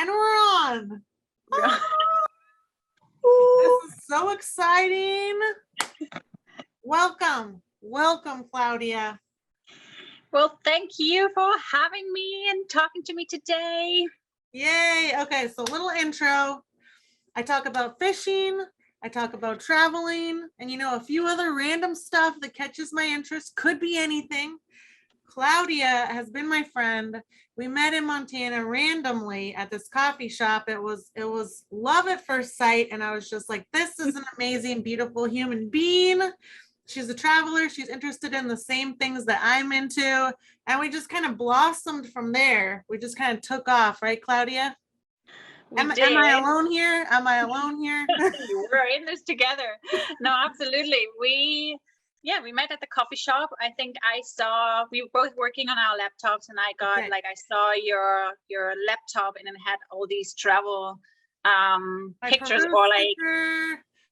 And we're on. Yeah. This is so exciting. Welcome, Claudia. Well, thank you for having me and talking to me today. Yay. Okay, so little intro. I talk about fishing, I talk about traveling, and a few other random stuff that catches my interest. Could be anything. Claudia has been my friend. We met in Montana randomly at this coffee shop. It was love at first sight, and I was just like, this is an amazing, beautiful human being. She's a traveler. She's interested in the same things that I'm into, and we just kind of blossomed from there. We just kind of took off, right, Claudia? Am I alone here? We're in this together. No, absolutely. We met at the coffee shop. I think we were both working on our laptops, and I saw your laptop, and it had all these travel pictures or like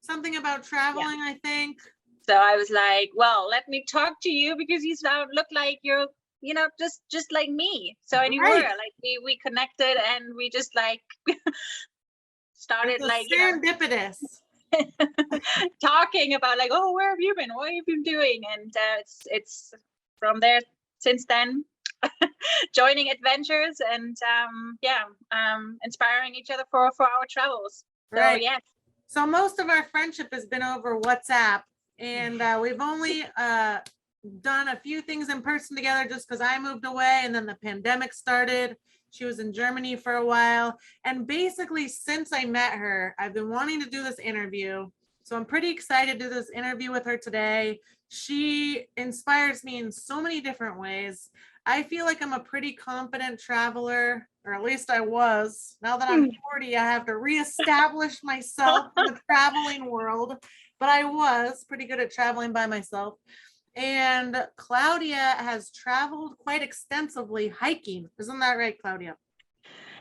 something about traveling, I think. So I was like, well, let me talk to you because you look like you're just like me. So I knew we connected, and we just like started like serendipitous. Talking about like, oh, where have you been? What have you been doing? And it's from there since then, joining adventures and inspiring each other for our travels. So yeah. So most of our friendship has been over WhatsApp, and we've only done a few things in person together just because I moved away and then the pandemic started. She was in Germany for a while, and basically since I met her, I've been wanting to do this interview. So I'm pretty excited to do this interview with her today. She inspires me in so many different ways. I feel like I'm a pretty confident traveler, or at least I was. Now that I'm 40, I have to reestablish myself in the traveling world, but I was pretty good at traveling by myself. And Claudia has traveled quite extensively hiking. Isn't that right, Claudia?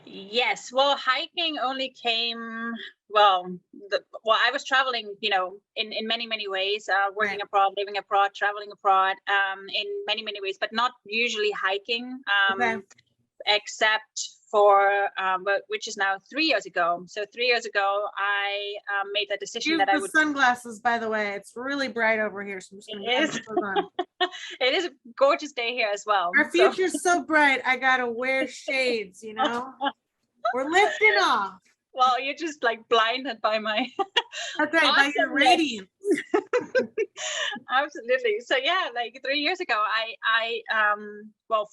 Yes. Well, hiking only came, I was traveling, in many, many ways, working abroad, living abroad, traveling abroad, in many, many ways, but not usually hiking, except for, which is now 3 years ago. So 3 years ago, I made the decision that I would. Sunglasses, by the way. It's really bright over here. So it is a gorgeous day here as well. Our future's so bright. I gotta wear shades. We're lifting off. Well, you're just like blinded by my. That's right, by your radiance. Absolutely. So yeah, like 3 years ago,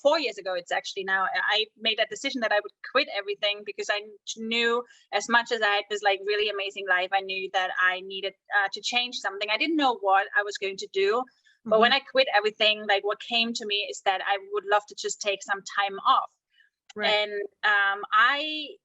4 years ago, it's actually now, I made that decision that I would quit everything because I knew, as much as I had this like really amazing life, I knew that I needed to change something. I didn't know what I was going to do. But when I quit everything, like what came to me is that I would love to just take some time off. Right. And I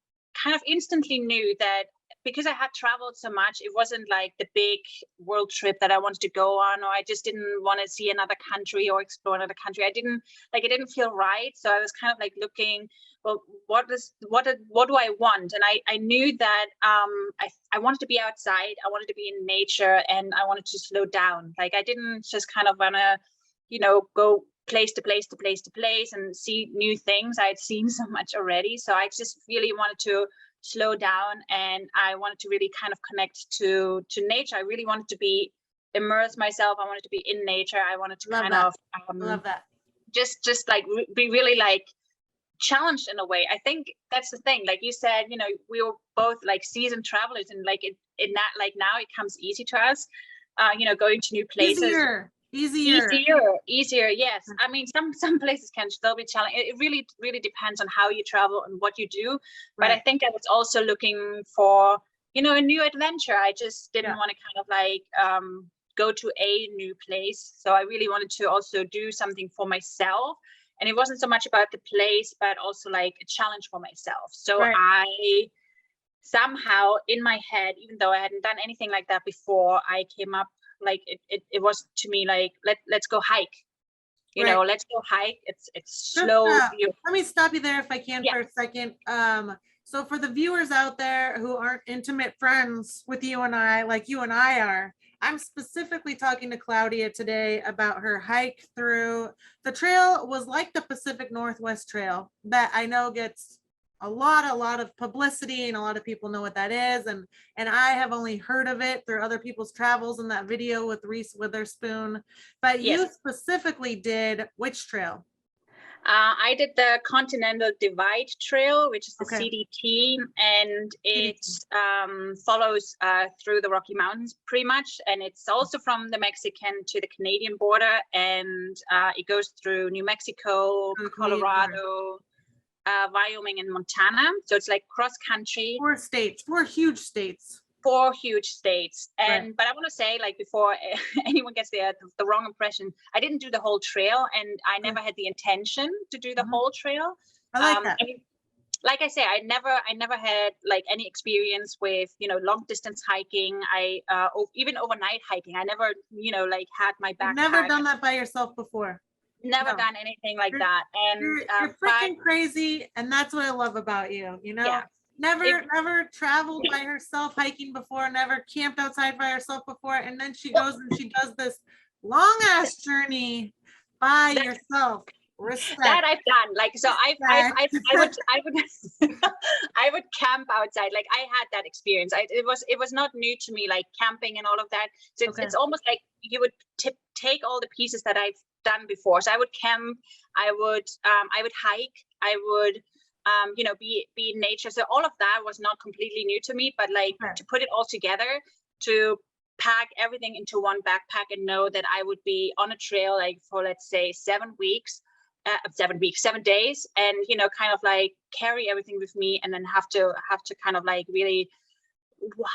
kind of instantly knew that because I had traveled so much, it wasn't like the big world trip that I wanted to go on, or I just didn't want to see another country or explore another country. It didn't feel right. So I was kind of like looking, well, what do I want? And I knew that I wanted to be outside. I wanted to be in nature, and I wanted to slow down. Like I didn't just kind of want to, go place to place to place to place and see new things. I had seen so much already. So I just really wanted to slow down, and I wanted to really kind of connect to nature. I really wanted to immerse myself. I wanted to be in nature. I wanted to love that. Just like be really like challenged in a way. I think that's the thing. Like you said, we were both like seasoned travelers, and like now it comes easy to us, going to new places. Easier. Yes. I mean, some places can still be challenging. It really, really depends on how you travel and what you do. Right. But I think I was also looking for, a new adventure. I just didn't want to kind of like go to a new place. So I really wanted to also do something for myself. And it wasn't so much about the place, but also like a challenge for myself. So I somehow in my head, even though I hadn't done anything like that before, I came up like it was to me like let's go hike. Let's go hike. It's slow. Let me stop you there if I can for a second. So for the viewers out there who aren't intimate friends with you and I, like you and I are, I'm specifically talking to Claudia today about her hike through the trail. Was like the Pacific Northwest Trail that I know gets a lot of publicity, and a lot of people know what that is. And I have only heard of it through other people's travels in that video with Reese Witherspoon. But you Yes. specifically did which trail? I did the Continental Divide Trail, which is the Okay. CDT, and it follows through the Rocky Mountains pretty much. And it's also from the Mexican to the Canadian border, and it goes through New Mexico, Colorado, Wyoming, and Montana. So it's like cross country. 4 states, 4 huge states. 4 huge states. And Right. but I want to say, like, before anyone gets the wrong impression, I didn't do the whole trail, and I never had the intention to do the whole trail. I like that. I mean, like I say, I never had like any experience with, you know, long distance hiking. Even overnight hiking, I never, you know, like had my backpack. You've never done that by yourself before. Never No. done anything like You're- that. And You're freaking crazy, and that's what I love about you. You know, Yeah. never traveled by herself hiking before, never camped outside by herself before, and then she goes and she does this long ass journey by yourself. Respect. That I've done. Like, so I would I would camp outside. Like, I had that experience. It was not new to me, like camping and all of that. So it's almost like you would take all the pieces that I've done before. So I would camp, I would hike, I would you know, be in nature. So all of that was not completely new to me, but like to put it all together, to pack everything into one backpack and know that I would be on a trail like for, let's say, 7 days, and, you know, kind of like carry everything with me, and then have to kind of like really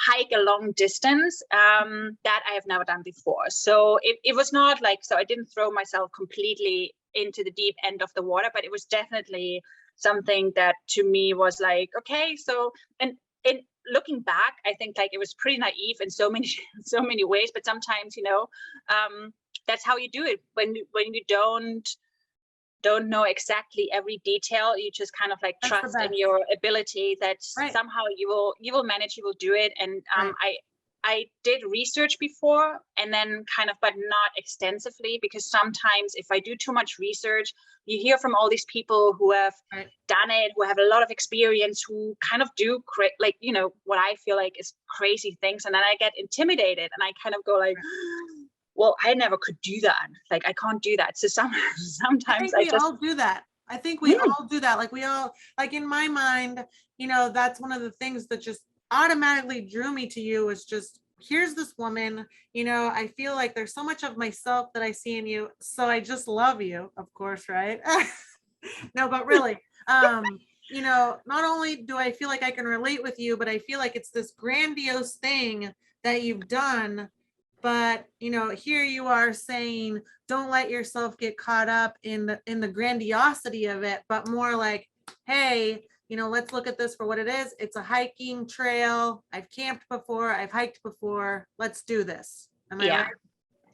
hike a long distance, that I have never done before. So it was not like, so I didn't throw myself completely into the deep end of the water, but it was definitely something that to me was like, okay, so, and looking back, I think like it was pretty naive in so many ways, but sometimes, you know, that's how you do it when you don't know exactly every detail. You just kind of like trust in your ability that somehow you will manage, you will do it. And I did research before, and then kind of, but not extensively, because sometimes if I do too much research, you hear from all these people who have done it, who have a lot of experience, who kind of do like, you know, what I feel like is crazy things. And then I get intimidated, and I kind of go like, well, I never could do that. Like, I can't do that. So sometimes we all do that. I think we all do that. Like, we all, like, in my mind, you know, that's one of the things that just automatically drew me to you, is just, here's this woman, you know, I feel like there's so much of myself that I see in you. So I just love you, of course, right? No, but really, you know, not only do I feel like I can relate with you, but I feel like it's this grandiose thing that you've done. But, you know, here you are saying, don't let yourself get caught up in the grandiosity of it, but more like, hey, you know, let's look at this for what it is. It's a hiking trail. I've camped before. I've hiked before. Let's do this. Am I right?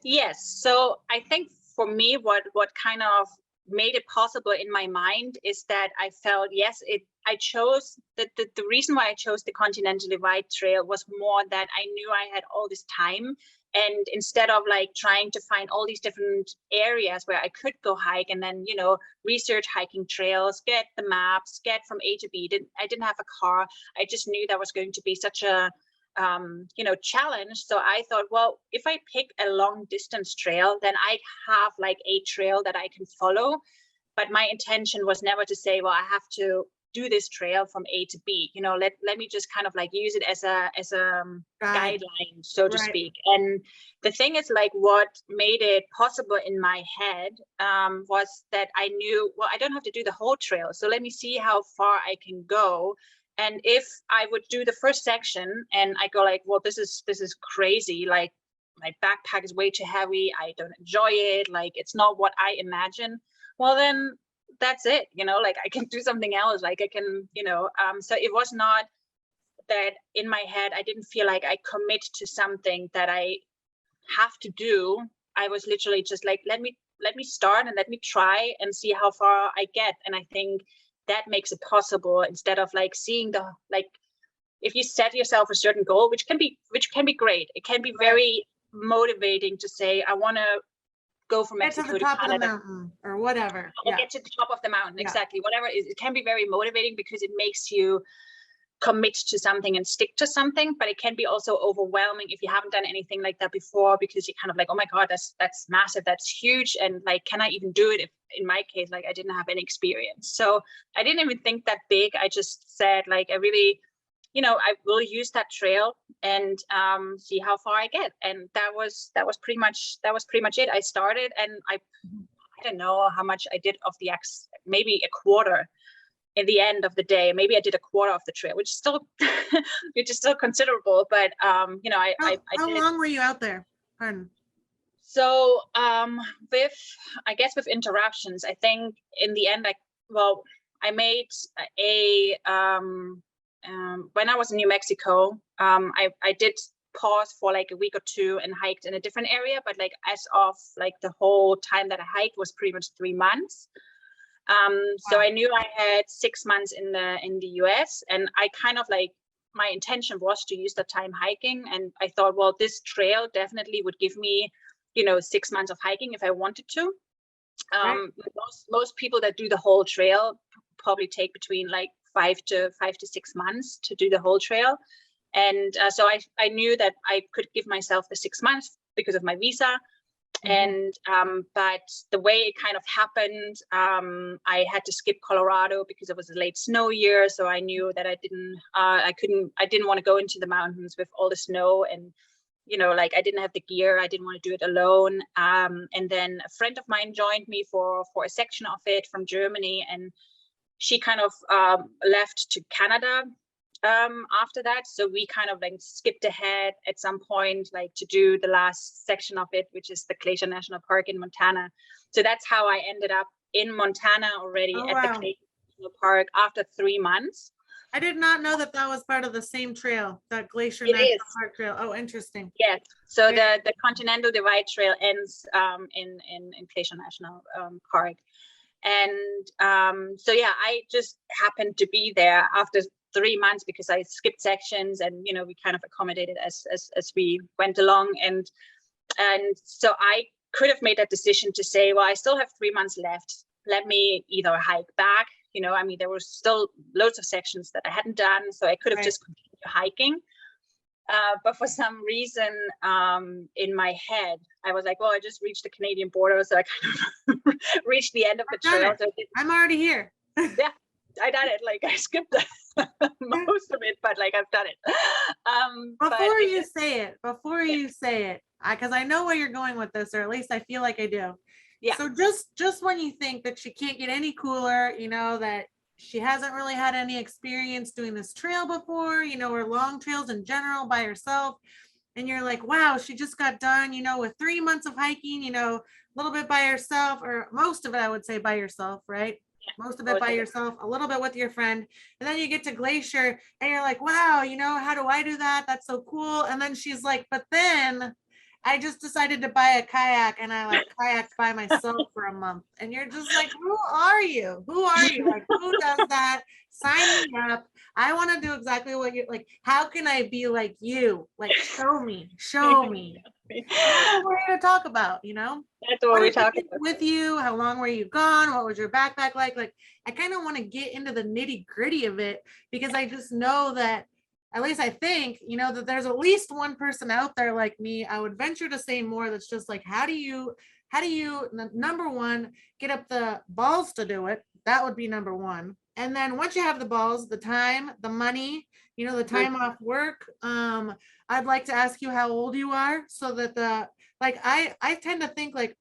Yes. So I think for me, what kind of made it possible in my mind is that I felt, I chose the reason why I chose the Continental Divide Trail was more that I knew I had all this time. And instead of like trying to find all these different areas where I could go hike, and then, you know, research hiking trails, get the maps, get from A to B, I didn't have a car. I just knew that was going to be such a, you know, challenge. So I thought, well, if I pick a long distance trail, then I have like a trail that I can follow. But my intention was never to say, well, I have to do this trail from A to B, you know, let me just kind of like use it as a guideline, so to speak. And the thing is, like, what made it possible in my head was that I knew, well, I don't have to do the whole trail, so let me see how far I can go. And if I would do the first section and I go like, well, this is crazy, like my backpack is way too heavy, I don't enjoy it, like it's not what I imagine, well, then that's it, you know, like I can do something else, like I can, you know, so it was not that in my head, I didn't feel like I commit to something that I have to do. I was literally just like, let me start and let me try and see how far I get. And I think that makes it possible, instead of like seeing the, like, if you set yourself a certain goal, which can be great. It can be very motivating to say, I want to go from Get to Mexico the to top of the Canada. mountain or whatever. Or Yeah. get to the top of the mountain, Yeah. exactly. Whatever it is, it can be very motivating because it makes you commit to something and stick to something, but it can be also overwhelming if you haven't done anything like that before, because you're kind of like, oh my god, that's massive, that's huge, and like, can I even do it? If in my case, like, I didn't have any experience, so I didn't even think that big. I just said, like, I really, I will use that trail and see how far I get. And that was pretty much it. I started, and I don't know how much I did of the maybe a quarter in the end of the day. Maybe I did a quarter of the trail, which is still considerable, but How I did. long were you out there? Pardon. So with interruptions, I think in the end, I made a when I was in New Mexico, I did pause for like a week or two and hiked in a different area, but like as of like the whole time that I hiked was pretty much 3 months. So Wow. I knew I had 6 months in the US, and I kind of like, my intention was to use the time hiking, and I thought, well, this trail definitely would give me 6 months of hiking if I wanted to. Right. Most people that do the whole trail probably take between like 5 to 6 months to do the whole trail. And so I knew that I could give myself the 6 months because of my visa. And but the way it kind of happened, I had to skip Colorado because it was a late snow year, so I knew that I didn't want to go into the mountains with all the snow, and like, I didn't have the gear, I didn't want to do it alone. And then a friend of mine joined me for a section of it from Germany, and she kind of left to Canada after that. So we kind of like skipped ahead at some point, like to do the last section of it, which is the Glacier National Park in Montana. So that's how I ended up in Montana already at the Glacier National Park after 3 months. I did not know that was part of the same trail, that Glacier National Park Trail. Oh, interesting. Yes. So the Continental Divide Trail ends in Glacier National Park. And so yeah, I just happened to be there after 3 months because I skipped sections, and we kind of accommodated as we went along, and so I could have made that decision to say, well, I still have 3 months left, let me either hike back, I mean, there were still loads of sections that I hadn't done, so I could have just continued hiking, but for some reason in my head I was like, well, I just reached the Canadian border, so I kind of reached the end of the trail. So I'm already here. Yeah, I done it. Like, I skipped most of it, but like, I've done it. Before you say it, because I know where you're going with this, or at least I feel like I do. Yeah. So just when you think that she can't get any cooler, that she hasn't really had any experience doing this trail before, or long trails in general by herself, and you're like, wow, she just got done, with 3 months of hiking, a little bit by herself, or most of it, I would say, by yourself, right? Most of it by yourself, a little bit with your friend, and then you get to Glacier and you're like, wow, how do I do that? That's so cool. And then she's like, but then I just decided to buy a kayak, and I like kayaked by myself for a month. And you're just like, who are you? Like, who does that? Sign me up. I want to do exactly what you're like. How can I be like you? Like, show me. That's what we're here to talk about, That's what we're talking about. With you, how long were you gone? What was your backpack like? Like, I kind of want to get into the nitty gritty of it, because I just know that, at least I think, that there's at least one person out there like me. I would venture to say more. That's just like, how do you, number one, get up the balls to do it? That would be number one. And then once you have the balls, the time, the money, the time off work, I'd like to ask you how old you are, so that I tend to think like,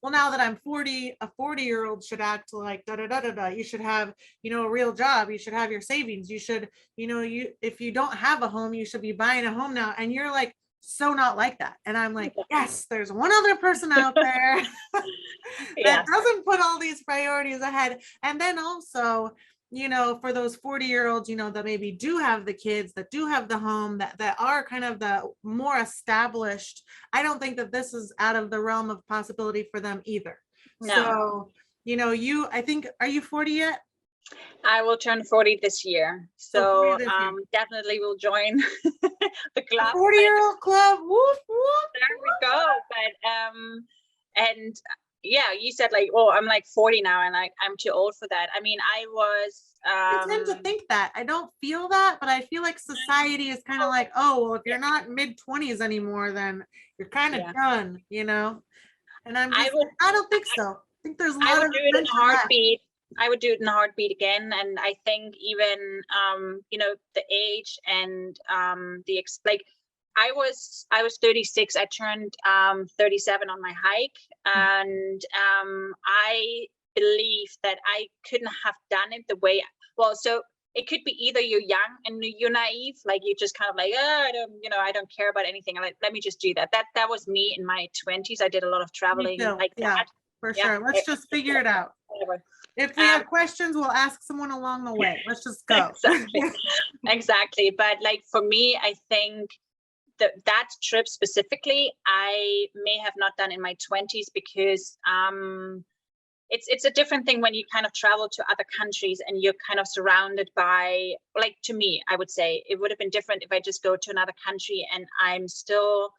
well, now that I'm 40, a 40-year-old should act like da da da da da. You should have, a real job. You should have your savings. You should, if you don't have a home, you should be buying a home now. And you're like, so not like that. And I'm like, yes, there's one other person out there that doesn't put all these priorities ahead. And then also, for those 40-year-olds, that maybe do have the kids, that do have the home, that are kind of the more established, I don't think that this is out of the realm of possibility for them either. No. So, I think, are you 40 yet? I will turn 40 this year. So definitely will join the club. 40-year-old club. Whoop, whoop. There we go. But And yeah, you said like, oh, I'm like 40 now and I'm too old for that. I mean, I tend to think that. I don't feel that, but I feel like society is kind of like, oh, well, if you're not mid-20s anymore, then you're kind of yeah, done, And I'm I just would, like, I don't think so. I think there's a I lot would of do it in a adventure left. heartbeat. I would do it in a heartbeat again. And I think even, the age and like I was 36. I turned 37 on my hike, and I believe that I couldn't have done it the way. Well, so it could be either you're young and you're naive, like you just kind of like, I don't care about anything. Like, let me just do that. That was me in my 20s. I did a lot of Me traveling too. like Yeah, that. for Yeah, sure. Let's just figure it out. whatever. If we have questions, we'll ask someone along the way. Let's just go. Exactly. But like for me, I think that trip specifically, I may have not done in my 20s because it's a different thing when you kind of travel to other countries and you're kind of surrounded by, like, to me, I would say it would have been different if I just go to another country and I'm still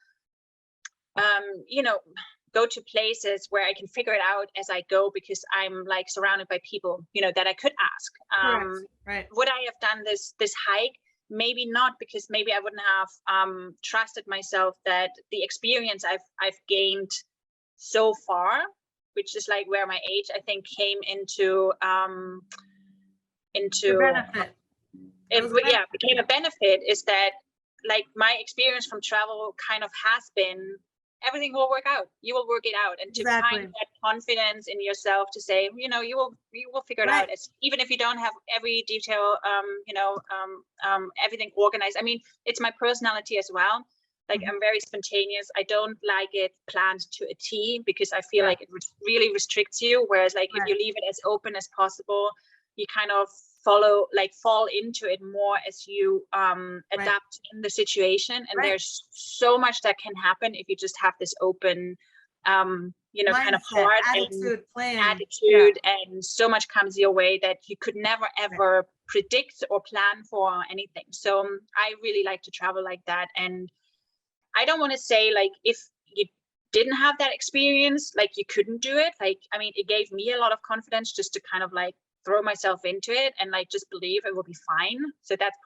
go to places where I can figure it out as I go because I'm like surrounded by people, that I could ask. Correct. Right. Would I have done this hike? Maybe not, because maybe I wouldn't have trusted myself that the experience I've gained so far, which is like where my age I think came into The benefit. became a benefit, is that like my experience from travel kind of has been, everything will work out. You will work it out, and to Exactly. find that confidence in yourself to say, you will figure it out. It's, even if you don't have every detail, everything organized. I mean, it's my personality as well. Like, I'm very spontaneous. I don't like it planned to a T because I feel like it really restricts you. Whereas like if you leave it as open as possible, you kind of fall into it more as you adapt in the situation. And there's so much that can happen if you just have this open Mindset, kind of heart attitude, plan. attitude, and so much comes your way that you could never ever predict or plan for anything. So I really like to travel like that. And I don't want to say like if you didn't have that experience, like you couldn't do it. Like, I mean, it gave me a lot of confidence just to kind of like throw myself into it and like just believe it will be fine. So that's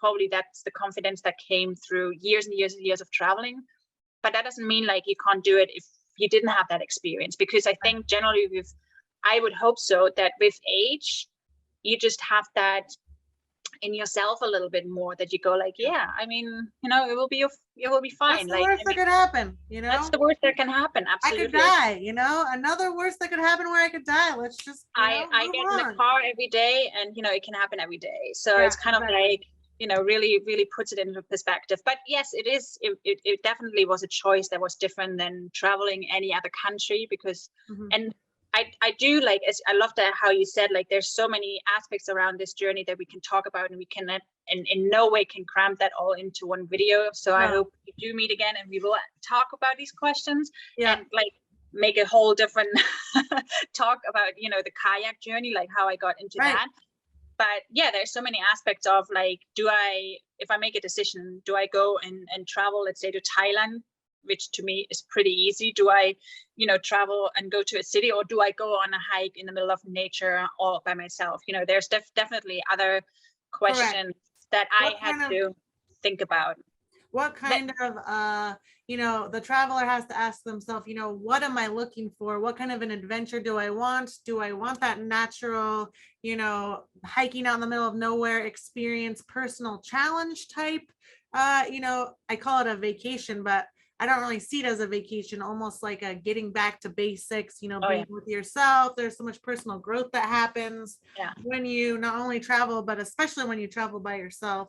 the confidence that came through years and years and years of traveling. But that doesn't mean like you can't do it if you didn't have that experience, because I think generally I would hope so, that with age you just have that in yourself a little bit more, that you go like, yeah, I mean, it will be fine. That's the worst that could happen, That's the worst that can happen. Absolutely. I could die, another worst that could happen where I could die. Let's just, I get in the car every day, and it can happen every day. So it's kind of like, really, really puts it into perspective. But yes, it definitely was a choice that was different than traveling any other country, because, and I do like, I love that how you said, like, there's so many aspects around this journey that we can talk about, and we cannot, and in no way can cram that all into one video. So I hope we do meet again and we will talk about these questions and like make a whole different talk about, the kayak journey, like how I got into that. But yeah, there's so many aspects of like, if I make a decision, do I go and travel, let's say, to Thailand, which to me is pretty easy? Do I, travel and go to a city, or do I go on a hike in the middle of nature all by myself? There's definitely other questions that I had to think about. What kind of, the traveler has to ask themselves, what am I looking for? What kind of an adventure do I want? Do I want that natural, hiking out in the middle of nowhere experience, personal challenge type? I call it a vacation, but I don't really see it as a vacation, almost like a getting back to basics, being with yourself. There's so much personal growth that happens when you not only travel, but especially when you travel by yourself.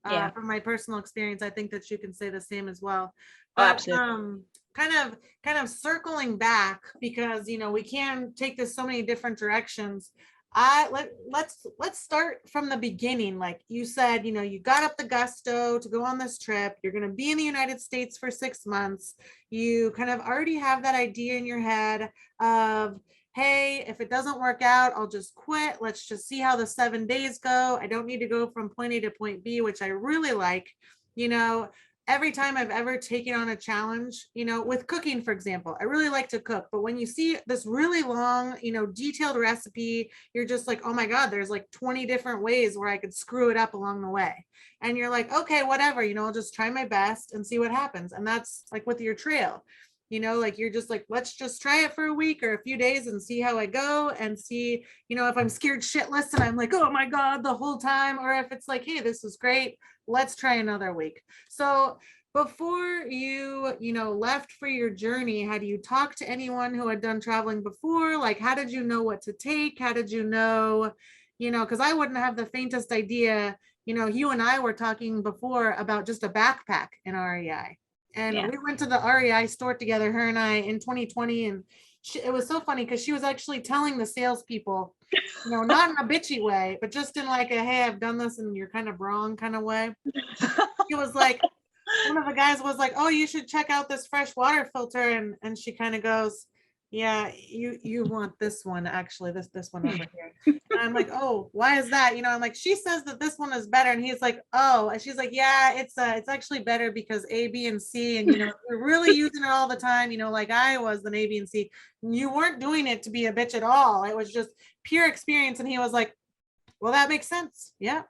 From my personal experience, I think that you can say the same as well. But kind of circling back, because we can take this so many different directions. Let's start from the beginning. Like you said, you got up the gusto to go on this trip. You're going to be in the United States for 6 months. You kind of already have that idea in your head of, hey, if it doesn't work out, I'll just quit. Let's just see how the 7 days go. I don't need to go from point A to point B, which I really like. every time I've ever taken on a challenge, you know, with cooking, for example, I really like to cook, but when you see this really long, you know, detailed recipe, you're just like, oh my God, there's like 20 different ways where I could screw it up along the way. And you're like, okay, whatever, you know, I'll just try my best and see what happens. And that's like with your trail, you know, like you're just like, let's just try it for a week or a few days and see how I go and see, you know, if I'm scared shitless and I'm like, oh my God, the whole time, or if it's like, hey, this is great, let's try another week. So before you know, left for your journey, had you talked to anyone who had done traveling before? Like, how did you know what to take? How did you know, you know, because I wouldn't have the faintest idea. You know, you and I were talking before about just a backpack in REI. And Yeah. we went to the REI store together, her and I, in 2020. And it was so funny because she was actually telling the salespeople, you know, not in a bitchy way, but just in like a, hey, I've done this and you're kind of wrong kind of way. It was like, one of the guys was like, oh, you should check out this fresh water filter. And she kind of goes, yeah, you want this one, actually, this one over here. And I'm like, oh, why is that? You know, I'm like, she says that this one is better. And he's like, oh, and she's like, yeah, it's actually better because A, B, and C. And, you know, we're really using it all the time, you know, like I was, then A, B, and C. You weren't doing it to be a bitch at all. It was just pure experience. And he was like, well, that makes sense. Yeah,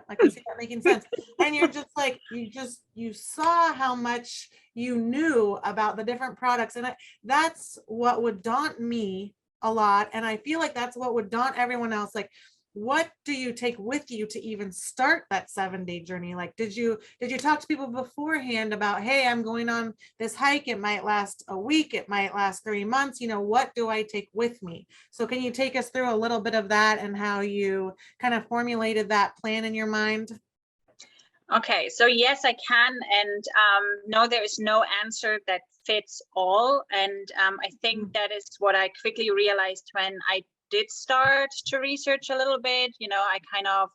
I can see that making sense. And you're just like, you saw how much you knew about the different products. And that's what would daunt me a lot. And I feel like that's what would daunt everyone else. Like, what do you take with you to even start that 7-day journey? Like, did you talk to people beforehand about, hey, I'm going on this hike, it might last a week, it might last 3 months, you know, what do I take with me? So can you take us through a little bit of that and how you kind of formulated that plan in your mind? Okay, so yes, I can. And no, there is no answer that fits all. And I think that is what I quickly realized when I did start to research a little bit. You know, I kind of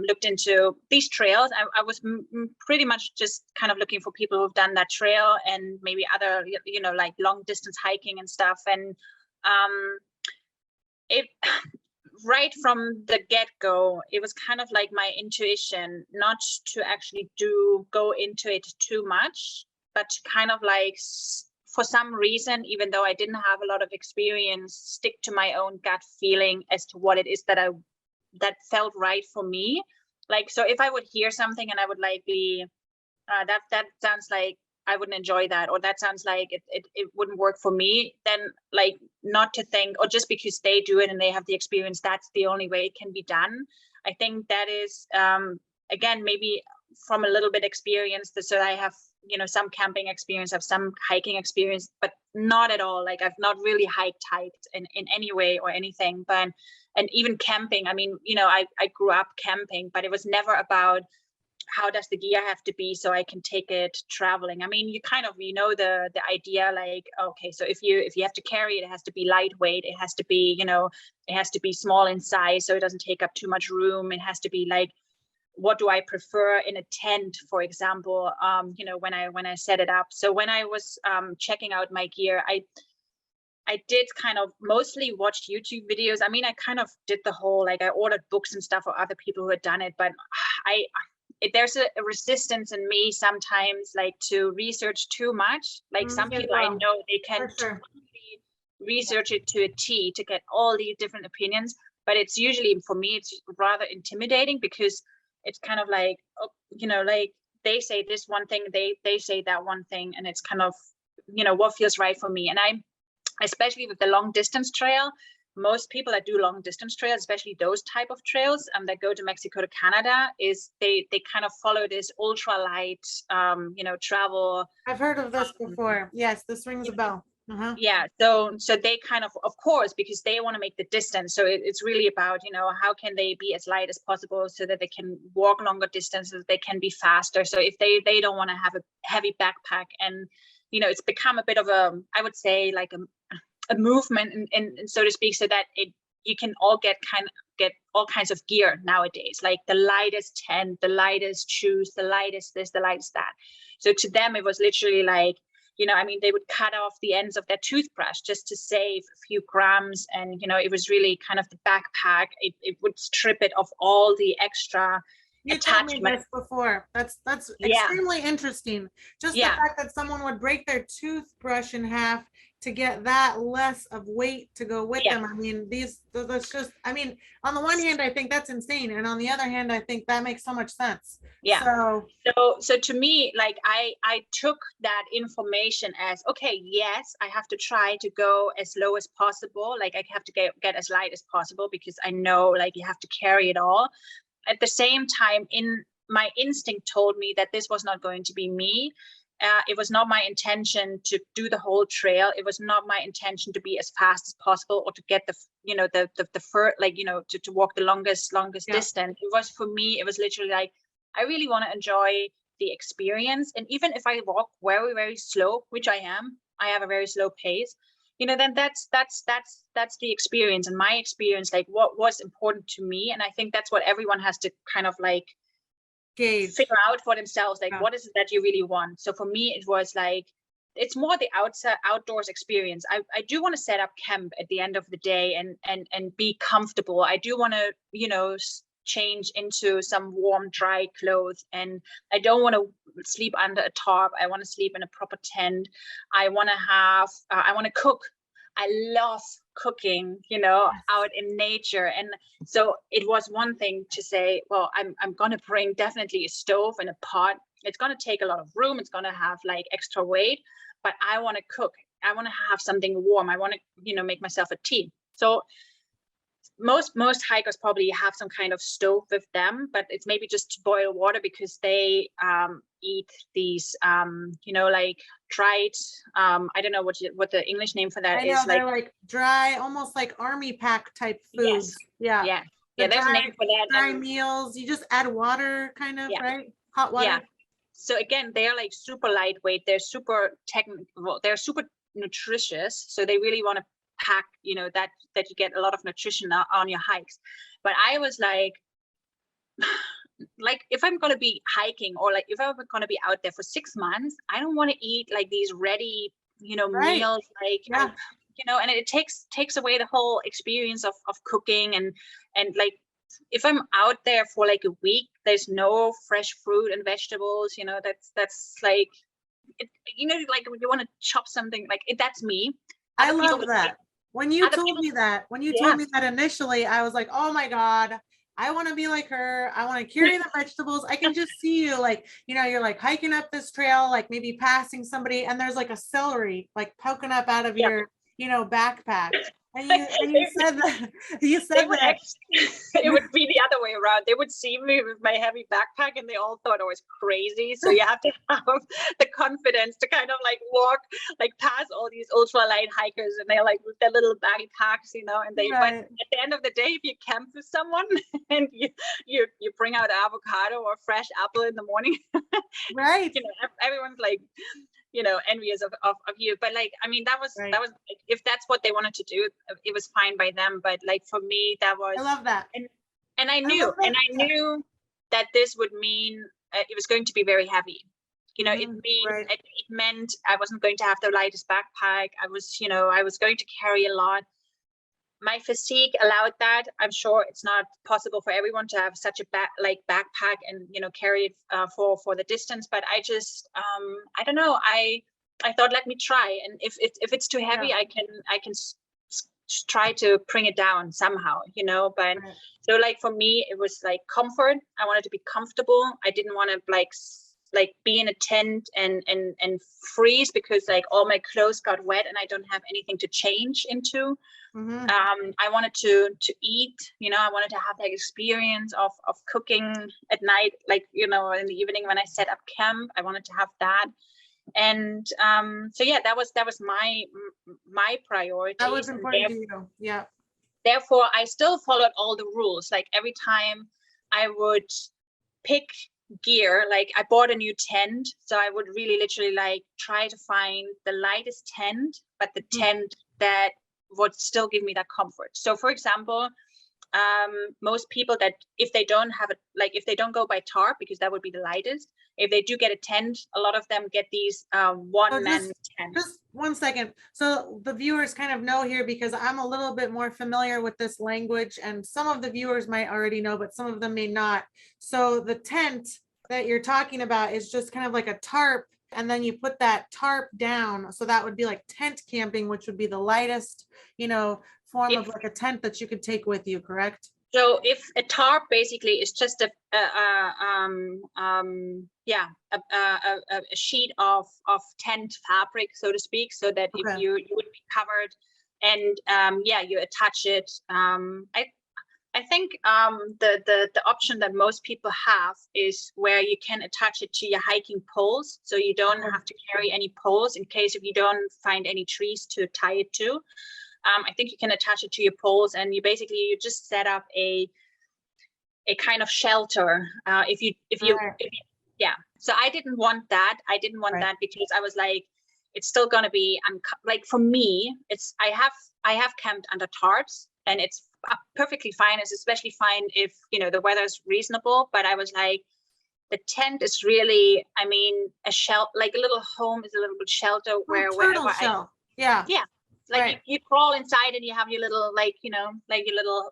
looked into these trails. I was pretty much just kind of looking for people who've done that trail and maybe other, you know, like long distance hiking and stuff. And it right from the get-go, it was kind of like my intuition not to actually go into it too much, but to kind of like, for some reason, even though I didn't have a lot of experience, stick to my own gut feeling as to what it is that felt right for me. Like, so if I would hear something and I would like be, that sounds like I wouldn't enjoy that, or that sounds like it wouldn't work for me, then like not to think, or just because they do it and they have the experience, that's the only way it can be done. I think that is, again, maybe from a little bit experience, so I have, you know, some camping experience, I have some hiking experience, but not at all. Like I've not really hiked in any way or anything, but, and even camping, I mean, you know, I grew up camping, but it was never about, how does the gear have to be so I can take it traveling? I mean, you kind of, you know, the idea, like, okay, so if you have to carry it, it has to be lightweight, it has to be, you know, it has to be small in size so it doesn't take up too much room. It has to be like, what do I prefer in a tent, for example, you know, when I set it up. So when I was checking out my gear, I did kind of mostly watch YouTube videos. I mean, I kind of did the whole, like I ordered books and stuff for other people who had done it, but there's a resistance in me sometimes, like to research too much. Like some people I know, they can totally research it to a T to get all these different opinions, but it's usually, for me, it's rather intimidating because it's kind of like, oh, you know, like they say this one thing, they say that one thing, and it's kind of, you know, what feels right for me. And I, especially with the long distance trail, most people that do long distance trails, especially those type of trails that go to Mexico to Canada, is they kind of follow this ultralight, you know, travel. I've heard of this before. Yes, this rings a bell. Yeah, so they kind of course, because they want to make the distance. So it's really about, you know, how can they be as light as possible so that they can walk longer distances, they can be faster. So if they don't want to have a heavy backpack, and, you know, it's become a bit of a, I would say, like a movement, and so to speak, so that you can all get all kinds of gear nowadays, like the lightest tent, the lightest shoes, the lightest this, the lightest that. So to them, it was literally like, you know, I mean, they would cut off the ends of their toothbrush just to save a few grams. And, you know, it was really kind of the backpack. It would strip it of all the extra, You told me attachment. this before. That's Yeah, extremely interesting. Just the yeah, fact that someone would break their toothbrush in half to get that less of weight to go with yeah. them. I mean, that's just, I mean, on the one hand, I think that's insane. And on the other hand, I think that makes so much sense. Yeah. So, So to me, like I took that information as, okay, yes, I have to try to go as low as possible. Like I have to get as light as possible because I know like you have to carry it all. At the same time, in my instinct told me that this was not going to be me. It was not my intention to do the whole trail. It was not my intention to be as fast as possible or to get the, you know, the first, like, you know, to walk the longest yeah. distance. It was, for me, it was literally like, I really want to enjoy the experience. And even if I walk very, very slow, which I am, I have a very slow pace, you know, then that's the experience. And my experience, like what was important to me. And I think that's what everyone has to kind of like Gauge. figure out for themselves, like, Yeah. what is it that you really want? So for me, it was like, it's more the outdoors experience. I do want to set up camp at the end of the day and be comfortable. I do want to, you know, change into some warm, dry clothes. And I don't want to sleep under a tarp. I want to sleep in a proper tent. I want to have, I want to cook. I love cooking, you know, out in nature. And so it was one thing to say, well, I'm going to bring definitely a stove and a pot. It's going to take a lot of room. It's going to have like extra weight, but I want to cook. I want to have something warm. I want to, you know, make myself a tea. So most hikers probably have some kind of stove with them, but it's maybe just to boil water because they eat these you know, like dried, I don't know what the English name for that I know, is. they're like dry, almost like army pack type foods. Yes. Yeah. Yeah, there's a dry, name for that. dry meals. You just add water, kind of, Yeah. right? Hot water. Yeah. So again, they're like super lightweight. They're super technical. They're super nutritious. So they really want to pack, you know, that you get a lot of nutrition on your hikes. But I was like if I'm going to be hiking or like if I'm going to be out there for 6 months, I don't want to eat like these ready, you know, Right. meals, like Yeah. you know, and it takes away the whole experience of cooking. And like if I'm out there for like a week, there's no fresh fruit and vegetables, you know, that's like you know, like you want to chop something like it, that's me. I Other people love that. When you other told people, me that, Yeah. told me that initially, I was like, oh my God, I want to be like her. I want to carry the vegetables. I can just see you like, you know, you're like hiking up this trail, like maybe passing somebody, and there's like a celery like poking up out of Yeah. your, you know, backpack. And you said that they would actually, it would be the other way around. They would see me with my heavy backpack and they all thought I was crazy. So you have to have the confidence to kind of like walk like past all these ultralight hikers, and they're like with their little baggy packs, you know, and they Right. but at the end of the day, if you camp with someone and you bring out avocado or fresh apple in the morning, Right. you know, everyone's like, you know, envious of you. But like, I mean, that was Right. if that's what they wanted to do, it was fine by them. But like for me, that was, I love that. and I knew that this would mean it was going to be very heavy. You know, it meant I wasn't going to have the lightest backpack. I was going to carry a lot. My physique allowed that. I'm sure it's not possible for everyone to have such a backpack and, you know, carry it for the distance. But I just I don't know. I thought, let me try, and if it's too heavy, I can try to bring it down somehow, you know. But so like for me, it was like comfort. I wanted to be comfortable. I didn't want to like be in a tent and freeze because like all my clothes got wet and I don't have anything to change into. Mm-hmm. I wanted to eat, you know, I wanted to have that experience of cooking at night, like, you know, in the evening when I set up camp. I wanted to have that. And so yeah, that was my priority. That was important to you. Yeah. Therefore, I still followed all the rules. Like every time I would pick gear, like I bought a new tent, so I would really literally like try to find the lightest tent, but the tent that would still give me that comfort. So for example, most people that if they don't have it, like if they don't go by tarp, because that would be the lightest, if they do get a tent, a lot of them get these one-man tents. Just 1 second. So the viewers kind of know here, because I'm a little bit more familiar with this language, and some of the viewers might already know, but some of them may not. So the tent that you're talking about is just kind of like a tarp, and then you put that tarp down. So that would be like tent camping, which would be the lightest, form of like a tent that you could take with you, correct? So if a tarp basically is just a sheet of tent fabric, so to speak, so that if you would be covered, and you attach it. I think the option that most people have is where you can attach it to your hiking poles, so you don't have to carry any poles in case if you don't find any trees to tie it to. I think you can attach it to your poles, and you just set up a kind of shelter. So I didn't want that. I didn't want that because I was like, it's still gonna be. Like for me, I have camped under tarps, and it's perfectly fine. It's especially fine if the weather is reasonable. But I was like, the tent is really, a shelter, like a little home is a little bit shelter where turtle shell. Yeah. Like you crawl inside and you have your little your little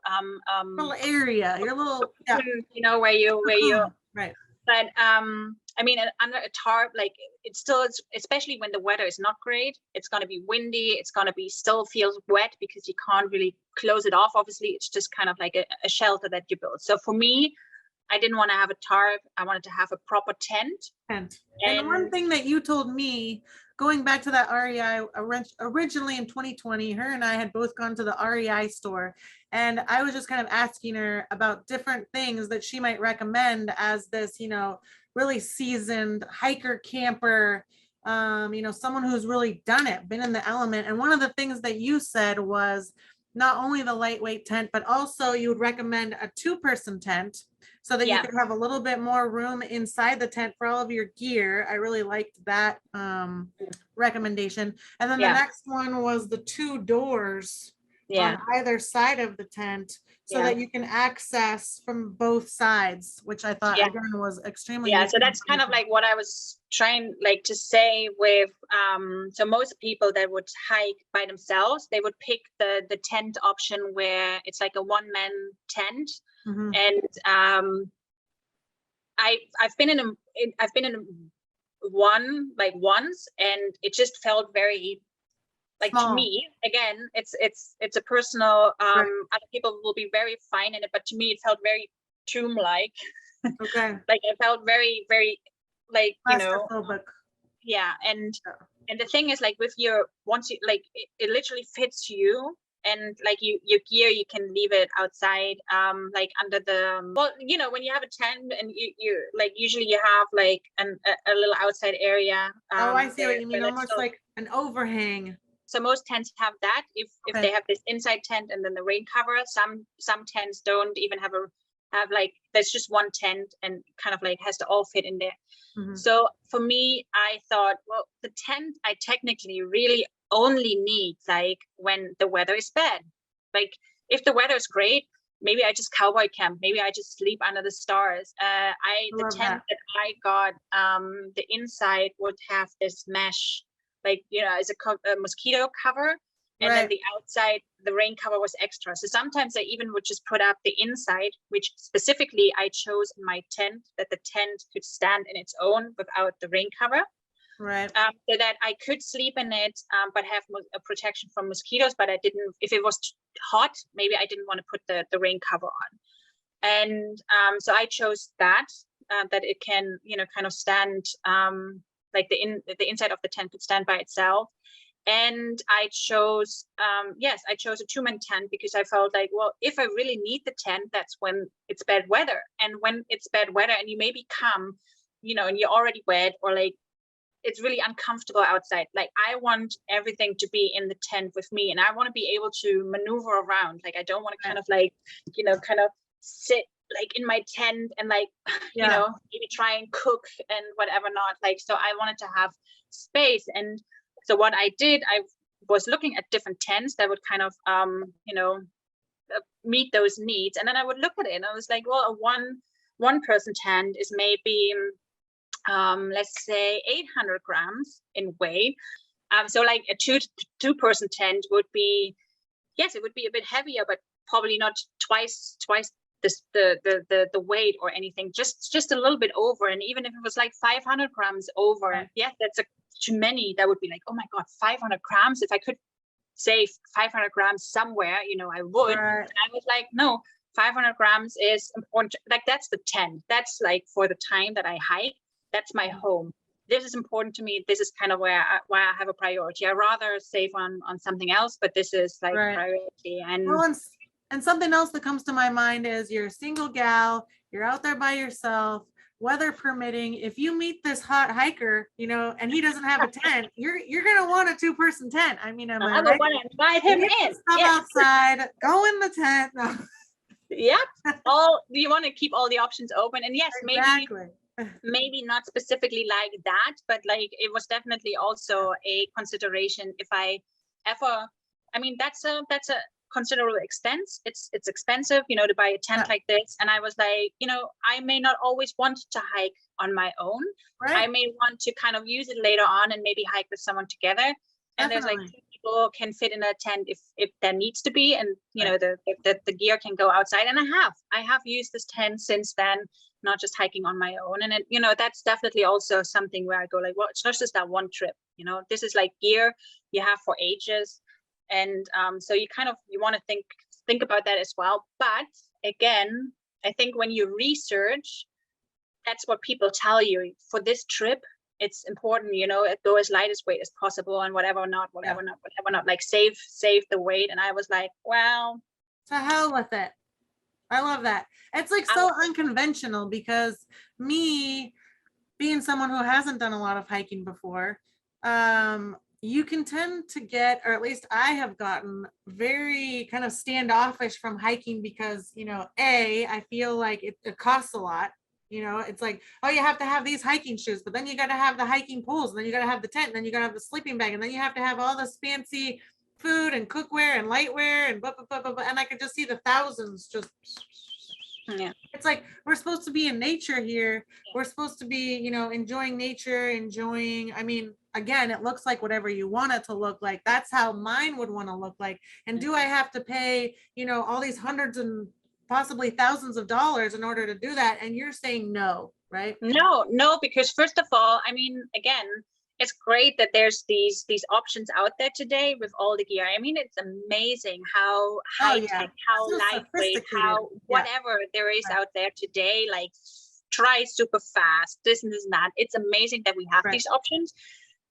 little area, your little where you right. But under a tarp, like it's still, especially when the weather is not great, it's going to be windy, it's going to be still feels wet because you can't really close it off. Obviously, it's just kind of like a shelter that you build. So for me, I didn't want to have a tarp. I wanted to have a proper tent. And one thing that you told me, going back to that REI, originally in 2020, her and I had both gone to the REI store, and I was just kind of asking her about different things that she might recommend as this, really seasoned hiker camper, someone who's really done it, been in the element. And one of the things that you said was not only the lightweight tent, but also you would recommend a 2-person tent, so that you could have a little bit more room inside the tent for all of your gear. I really liked that recommendation. And then the next one was the 2 doors on either side of the tent, so that you can access from both sides, which I thought again was extremely so that's kind of like what I was trying to say with so most people that would hike by themselves, they would pick the tent option where it's like a 1-man tent. Mm-hmm. And I've been in one like once, and it just felt very like small. To me, again, it's a personal other people will be very fine in it, but to me it felt very tomb-like. Okay. Like it felt very, very like and the thing is, like with your once you like it literally fits you. And like your gear, you can leave it outside, like under the when you have a tent, and you like usually you have like a little outside area. I see what you mean, almost like an overhang. So most tents have that if they have this inside tent and then the rain cover. Some tents don't even have like there's just one tent and kind of like has to all fit in there. Mm-hmm. So for me, I thought, well, the tent I technically really only need like when the weather is bad. Like if the weather is great, maybe I just cowboy camp, maybe I just sleep under the stars. The tent that I got, the inside would have this mesh, like as a mosquito cover, and then the outside, the rain cover was extra. So sometimes I even would just put up the inside, which specifically I chose in my tent, that the tent could stand in its own without the rain cover. Right. So that I could sleep in it, but have a protection from mosquitoes. But I didn't, if it was hot, maybe I didn't want to put the rain cover on. And so I chose that it can, kind of stand, like the inside of the tent could stand by itself. And I chose, I chose a 2-man tent because I felt like, well, if I really need the tent, that's when it's bad weather. And when it's bad weather and you maybe come, and you're already wet, or like, it's really uncomfortable outside. Like I want everything to be in the tent with me, and I want to be able to maneuver around. Like I don't want to kind of like, kind of sit like in my tent and like, maybe try and cook and whatever not. Like, so I wanted to have space. And so what I did, I was looking at different tents that would kind of, meet those needs. And then I would look at it and I was like, well, a one person tent is maybe let's say 800 grams in weight. So like a two person tent would be, yes, it would be a bit heavier, but probably not twice this the weight or anything, just a little bit over. And even if it was like 500 grams over, yes, that's too many. That would be like, oh my god, 500 grams. If I could save 500 grams somewhere, I would. Right. And I was like, no, 500 grams is important. Like that's the tent. That's like for the time that I hike. That's my home. This is important to me. This is kind of why I have a priority. I rather save on something else, but this is like priority. And well, and something else that comes to my mind is you're a single gal, you're out there by yourself, weather permitting. If you meet this hot hiker, and he doesn't have a tent, you're gonna want a 2-person tent. I mean, am I right? Want to invite him in. Outside, go in the tent. No. Yep. You want to keep all the options open, and yes, maybe not specifically like that, but like it was definitely also a consideration. If I ever, I mean, that's a considerable expense. It's expensive, to buy a tent like this. And I was like, I may not always want to hike on my own. Right. I may want to kind of use it later on and maybe hike with someone together. And there's like 2 people can fit in a tent if there needs to be, and the gear can go outside. And I have used this tent since then, not just hiking on my own. And it, that's definitely also something where I go like, well, it's not just that one trip. This is like gear you have for ages. And so you want to think about that as well. But again, I think when you research, that's what people tell you for this trip. It's important, go as light as weight as possible, and whatever not, like save the weight. And I was like, well, to hell with it. I love that. It's like so unconventional, because me being someone who hasn't done a lot of hiking before, you can tend to get, or at least I have gotten, very kind of standoffish from hiking because, I feel like it costs a lot. It's like, oh, you have to have these hiking shoes, but then you got to have the hiking poles, and then you got to have the tent, and then you got to have the sleeping bag, and then you have to have all this fancy food and cookware and lightware and blah, blah, blah, blah, blah. And I could just see the thousands just. Yeah. It's like, we're supposed to be in nature here. We're supposed to be, enjoying nature, I mean, again, it looks like whatever you want it to look like. That's how mine would want to look like. And do I have to pay, all these hundreds and possibly thousands of dollars in order to do that? And you're saying no, right? No, because first of all, I mean, again, it's great that there's these options out there today with all the gear. I mean, it's amazing how high-tech, how so lightweight, how whatever there is out there today, like try super fast, this and this and that. It's amazing that we have these options.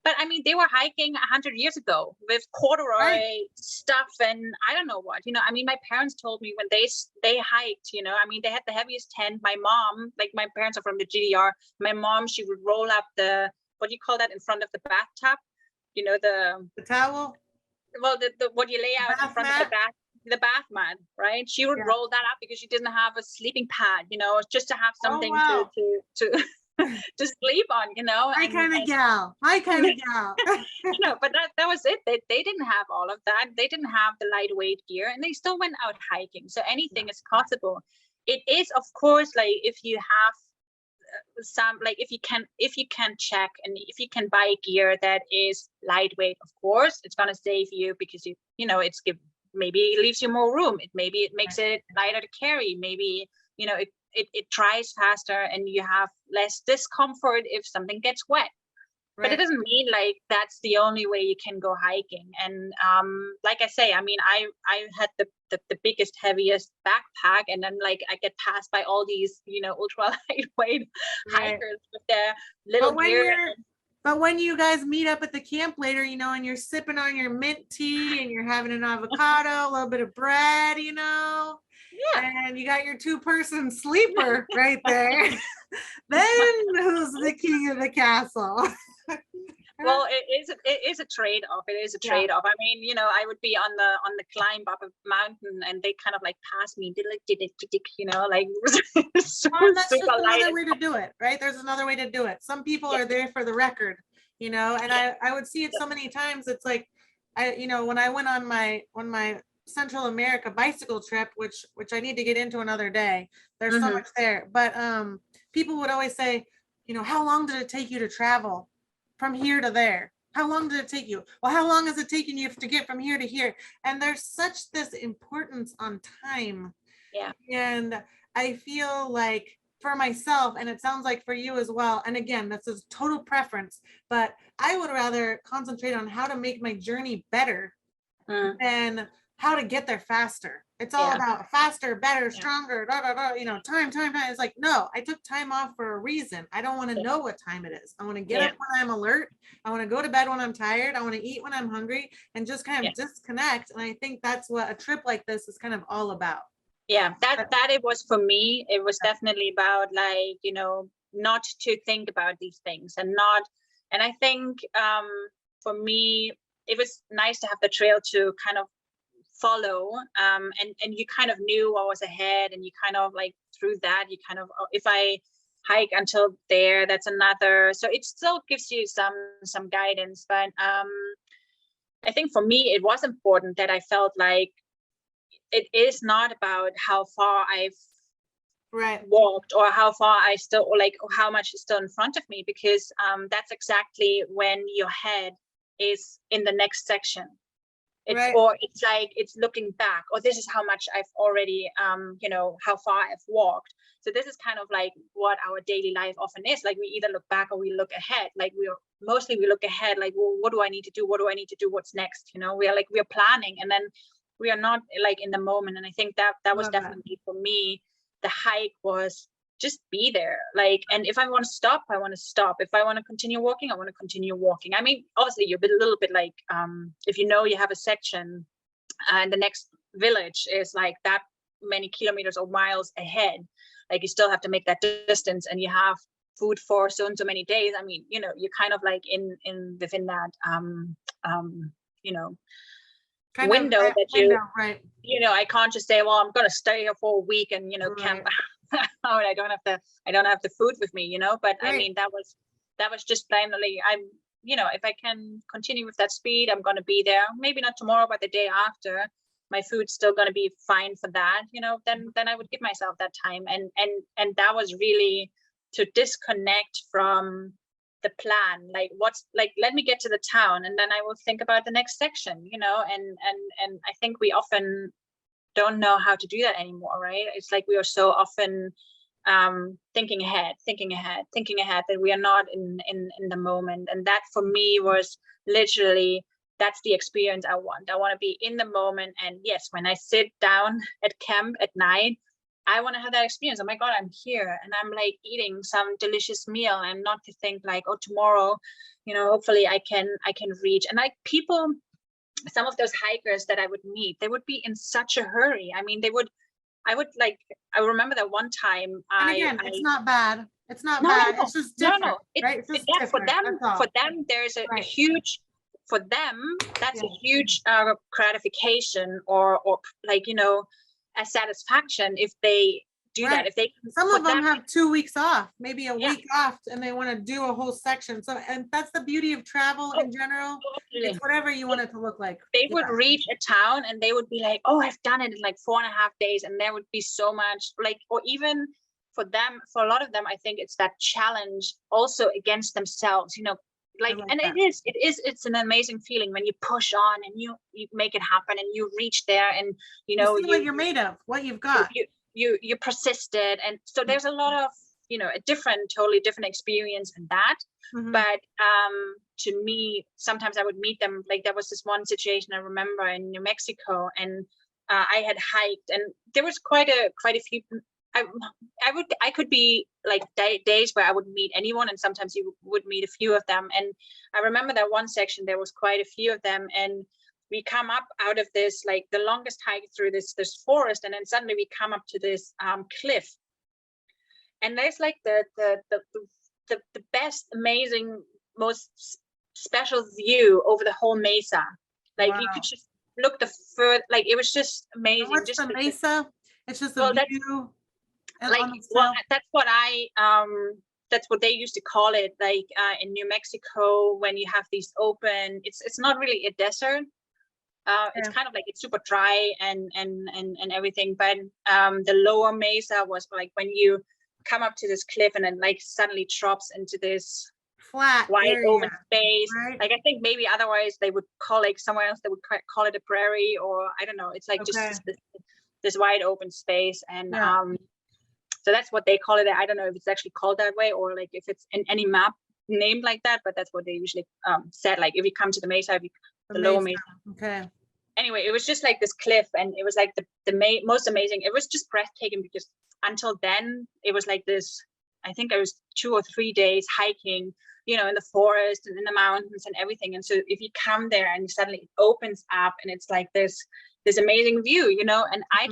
But I mean, they were hiking 100 years ago with corduroy stuff and I don't know what, I mean, my parents told me when they hiked, I mean, they had the heaviest tent. My mom, like my parents are from the GDR. My mom, she would roll up what do you call that, in front of the bathtub? The towel? Well, the what you lay out in front of the bath mat, right? She would roll that up because she didn't have a sleeping pad, just to have something to to sleep on, My kind of gal. But that was it. They didn't have all of that. They didn't have the lightweight gear, and they still went out hiking. So anything is possible. It is, of course, like if you have some, like if you can check and if you can buy gear that is lightweight, of course it's going to save you, because maybe it leaves you more room. It makes it lighter to carry. Maybe it dries faster and you have less discomfort if something gets wet. But it doesn't mean like that's the only way you can go hiking. And like I say, I mean, I had the biggest, heaviest backpack, and then like I get passed by all these, ultra lightweight hikers with their little gear. But when you guys meet up at the camp later, and you're sipping on your mint tea and you're having an avocado, a little bit of bread, and you got your 2-person sleeper right there, then who's the king of the castle? Well, it is a trade-off. It is a trade-off. I mean, I would be on the climb up a mountain, and they kind of like pass me, like so that's just another way to do it, right? There's another way to do it. Some people are there for the record, and I would see it so many times. It's like, when I went on my Central America bicycle trip, which I need to get into another day. There's so Mhm. much there. But people would always say, you know, how long did it take you to travel from here to there? How long did it take you? Well, how long is it taking you to get from here to here? And there's such this importance on time. Yeah. And I feel like for myself, and it sounds like for you as well, and again, this is total preference, but I would rather concentrate on how to make my journey better Mm. than how to get there faster. It's all Yeah. about faster, better, Yeah. stronger, you know, time. It's like, no, I took time off for a reason. I don't want to know what time it is. I want to get up when I'm alert. I want to go to bed when I'm tired. I want to eat when I'm hungry and just kind of disconnect. And I think that's what a trip like this is kind of all about. Yeah, that it was for me. It was definitely about, like, you know, not to think about these things and I think for me it was nice to have the trail to kind of follow, and you kind of knew what was ahead, and you kind of like through that you kind of, if I hike until there, that's another, so it still gives you some guidance. But I think for me it was important that I felt like it is not about how far I've walked or how far I still, or like how much is still in front of me, because that's exactly when your head is in the next section. It's or it's like it's looking back, or this is how much I've already you know, how far I've walked. So this is kind of like what our daily life often is. Like we either look back or we look ahead. Like we look ahead, like, well, what do I need to do? What do I need to do? What's next? You know, we're planning, and then we are not like in the moment. And I think that was definitely for me, the hike was just be there. Like, and if I want to stop, I want to stop. If I want to continue walking, I want to continue walking. I mean, obviously you're a little bit like, if you know you have a section and the next village is like that many kilometers or miles ahead, like you still have to make that distance, and you have food for so and so many days. I mean, you know, you're kind of like in within that you know, kind window that you know, I can't just say, well, I'm going to stay here for a week and, you know, camp out. I don't have the food with me, you know. But I mean, that was just plainly, I'm, you know, if I can continue with that speed, I'm going to be there. Maybe not tomorrow, but the day after, my food's still going to be fine for that, you know. Then I would give myself that time, and that was really to disconnect from the plan. Like, what's like, let me get to the town, and then I will think about the next section, you know. And I think we often don't know how to do that anymore, right? It's like we are so often thinking ahead that we are not in the moment. And that for me was literally, that's the experience I want to be in the moment. And yes, when I sit down at camp at night, I want to have that experience. Oh my God, I'm here and I'm like eating some delicious meal, and not to think like, oh, tomorrow, you know, hopefully I can reach. And like people, some of those hikers that I would meet, they would be in such a hurry. I mean, I remember that one time it's not bad. It's not bad. It's just different, right? It's just different. For them, there's a huge, for them, that's a huge gratification or like, you know, a satisfaction if they do that. If they, some of them have 2 weeks off, maybe a week off, and they want to do a whole section. So, and that's the beauty of travel in general. It's whatever you want it to look like. They would reach a town and they would be like, oh, I've done it in like 4.5 days. And there would be so much like, or even for them, for a lot of them, I think it's that challenge also against themselves, you know, like, and it's an amazing feeling when you push on and you make it happen and you reach there, and you know, you see what you're made of, what you've got. You persisted. And so there's a lot of, you know, a totally different experience in that. But to me, sometimes I would meet them, like there was this one situation I remember in New Mexico, and I had hiked, and there was quite a few. I could be like days where I wouldn't meet anyone, and sometimes you would meet a few of them. And I remember that one section, there was quite a few of them, and we come up out of this, like the longest hike through this forest, and then suddenly we come up to this cliff, and there's like the best, amazing, most special view over the whole mesa. Like you could just look like it was just amazing. What's just the mesa? It's just a view. Like, well, that's what they used to call it, like in New Mexico, when you have these open, it's not really a desert, It's kind of like it's super dry and everything, but the lower mesa was like when you come up to this cliff and then like suddenly drops into this flat wide area, open space. right? Like I think maybe otherwise they would call, like somewhere else they would call it a prairie, or I don't know. It's like Okay. just this wide open space, and Yeah. so that's what they call it. I don't know if it's actually called that way or like if it's in any map named like that, but that's what they usually said. Like if you come to the mesa, the lower mesa. Okay. Anyway, it was just like this cliff, and it was like the most amazing. It was just breathtaking because until then it was like this. I think it was 2 or 3 days hiking, you know, in the forest and in the mountains and everything. And so if you come there and suddenly it opens up and it's like this amazing view, you know. And I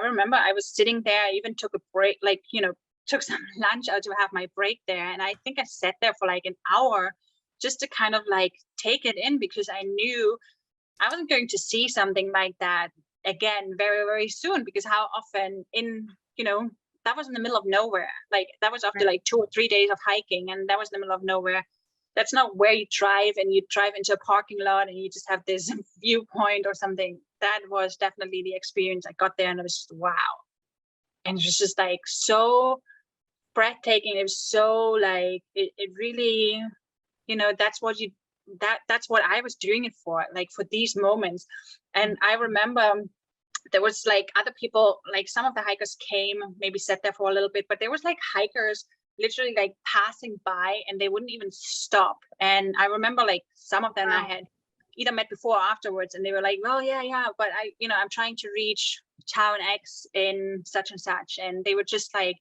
remember I was sitting there. I even took a break, like, you know, took some lunch out to have my break there, and I think I sat there for like an hour just to kind of like take it in, because I knew I wasn't going to see something like that again very, very soon, because how often you know, that was in the middle of nowhere. Like that was after like 2 or 3 days of hiking, and that was in the middle of nowhere. That's not where you drive and you drive into a parking lot and you just have this viewpoint or something. That was definitely the experience. I got there and it was just wow. And it was just like so breathtaking. It was so like it really, you know, that's what I was doing it for, like for these moments. And I remember there was like other people, like some of the hikers came, maybe sat there for a little bit, but there was like hikers literally like passing by and they wouldn't even stop. And I remember like some of them I had either met before or afterwards, and they were like, well, yeah, but I'm trying to reach town X in such and such. And they were just like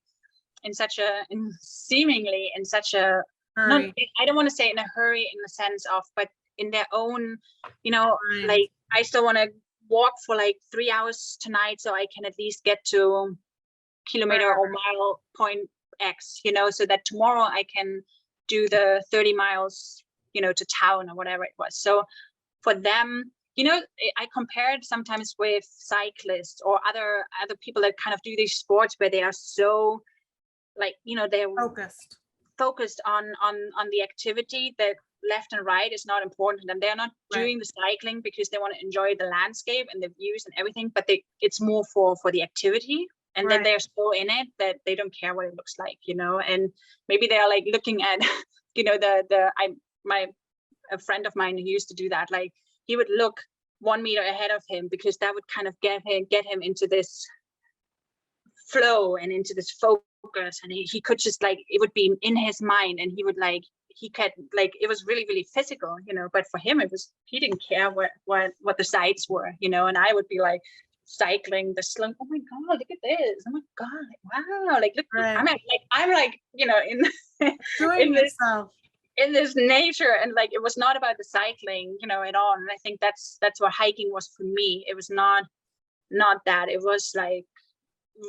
seemingly in such a, not, I don't want to say in a hurry in the sense of, but in their own, you know, like I still want to walk for like 3 hours tonight so I can at least get to kilometer or mile point X, you know, so that tomorrow I can do the 30 miles, you know, to town or whatever it was. So for them, you know, I compared sometimes with cyclists or other people that kind of do these sports where they are so like, you know, they're focused on the activity, that left and right is not important, and they're not doing the cycling because they want to enjoy the landscape and the views and everything, but it's more for the activity. And then they're so in it that they don't care what it looks like, you know. And maybe they're like looking at, you know, a friend of mine who used to do that, like he would look 1 meter ahead of him because that would kind of get him into this flow and into this focus, and he could just like, it would be in his mind, and he would like, he could like, it was really, really physical, you know. But for him it was, he didn't care what the sights were, you know. And I would be like cycling the sling, oh my god, look at this, oh my god, wow, like look, I'm like, you know, in this nature, and like it was not about the cycling, you know, at all. And I think that's what hiking was for me. It was not that. It was like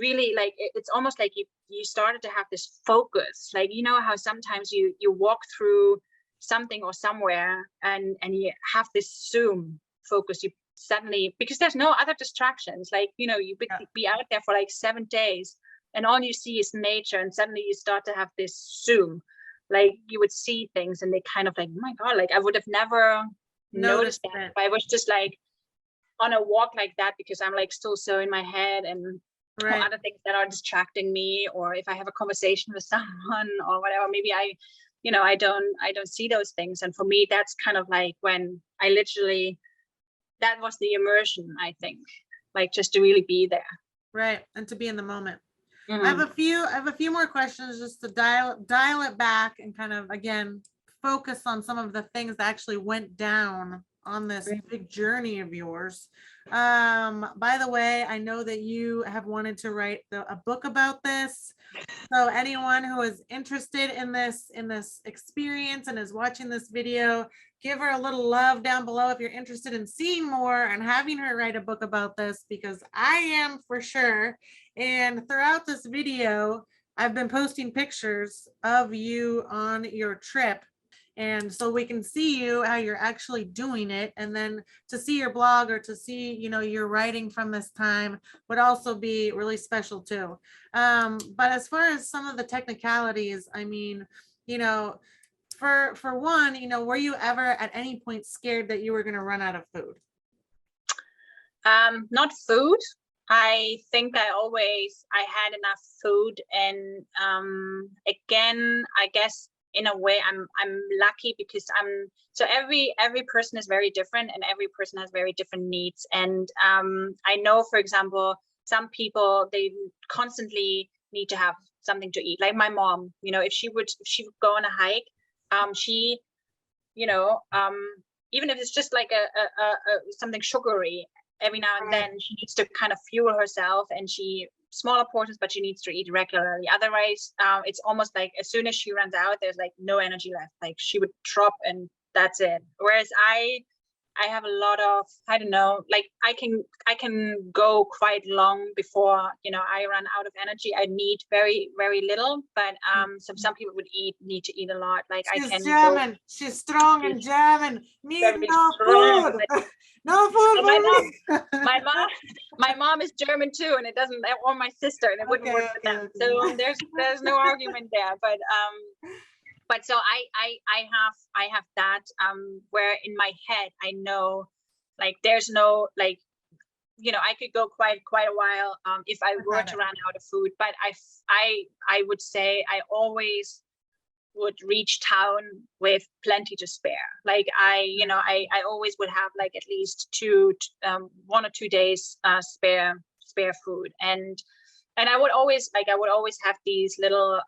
really like it's almost like you started to have this focus, like, you know how sometimes you walk through something or somewhere and you have this zoom focus. You suddenly, because there's no other distractions, like, you know, you be out there for like 7 days and all you see is nature, and suddenly you start to have this zoom, like you would see things and they kind of like, oh my god, like I would have never noticed that if I was just like on a walk like that, because I'm like still so in my head and or other things that are distracting me, or if I have a conversation with someone or whatever, maybe I don't see those things. And for me, that's kind of like when I literally, that was the immersion, I think, like just to really be there. And to be in the moment. I have a few more questions just to dial it back and kind of again focus on some of the things that actually went down on this big journey of yours. By the way, I know that you have wanted to write a book about this. So anyone who is interested in this experience and is watching this video, give her a little love down below if you're interested in seeing more and having her write a book about this, because I am for sure. And throughout this video, I've been posting pictures of you on your trip. And so we can see you, how you're actually doing it. And then to see your blog or to see, you know, your writing from this time would also be really special too. But as far as some of the technicalities, I mean, you know, for one, you know, were you ever at any point scared that you were going to run out of food? Not food. I think I had enough food, and again, I guess in a way I'm lucky because so every person is very different, and every person has very different needs. And I know, for example, some people, they constantly need to have something to eat. Like my mom, you know, if she would go on a hike, she, you know, even if it's just like a something sugary, every now and then she needs to kind of fuel herself, and smaller portions, but she needs to eat regularly. Otherwise, it's almost like as soon as she runs out, there's like no energy left. Like she would drop and that's it. Whereas I have a lot of, I don't know, like I can go quite long before, you know, I run out of energy. I need very, very little, but some people would need to eat a lot. Like She's I can German. go, She's strong and German. Need very no strong, food. but No food my for me. my mom is German too, and it doesn't, or my sister, and it wouldn't work for them. So there's no argument there. But so I have that where in my head I know, like there's no, like, you know, I could go quite a while if I were to run out of food. But I would say I always would reach town with plenty to spare. Like I always would have like at least 1 or 2 days spare food. And I would always have these little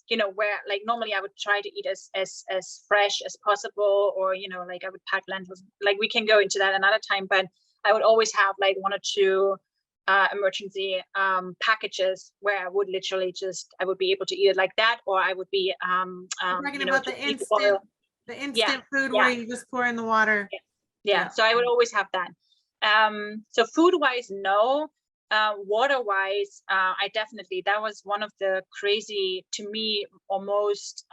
you know, where like normally I would try to eat as fresh as possible, or, you know, like I would pack lentils. Like we can go into that another time, but I would always have like 1 or 2 emergency packages where I would literally I would be able to eat it like that, or I would be talking you know, about the instant food where you just pour in the water. Yeah. So I would always have that. So food wise, no. Water wise, I definitely, that was one of the crazy, to me, almost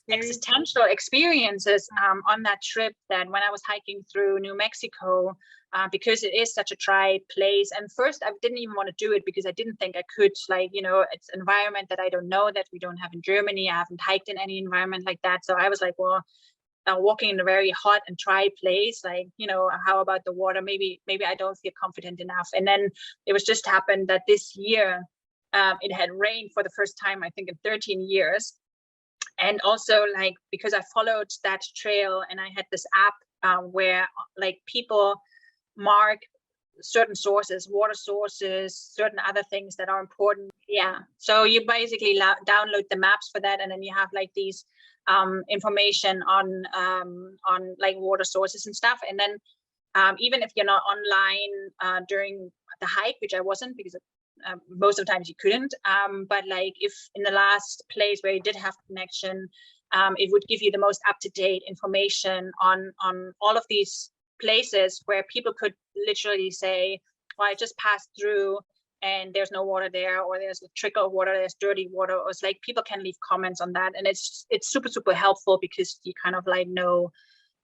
existential experiences on that trip, that when I was hiking through New Mexico, because it is such a dry place. And first I didn't even want to do it because I didn't think I could, like, you know, it's an environment that I don't know, that we don't have in Germany. I haven't hiked in any environment like that. So I was like, well, walking in a very hot and dry place, like, you know, how about the water? Maybe I don't feel confident enough. And then it was just happened that this year it had rained for the first time, I think, in 13 years. And also, like, because I followed that trail and I had this app where like people mark certain sources, water sources, certain other things that are important. Yeah. So you basically download the maps for that, and then you have like these information on like water sources and stuff. And then even if you're not online during the hike, which I wasn't, because most of the times you couldn't, but like if in the last place where you did have connection, it would give you the most up-to-date information on all of these places where people could literally say, well, I just passed through and there's no water there, or there's a trickle of water, there's dirty water. Or it's like people can leave comments on that, and it's super helpful because you kind of like know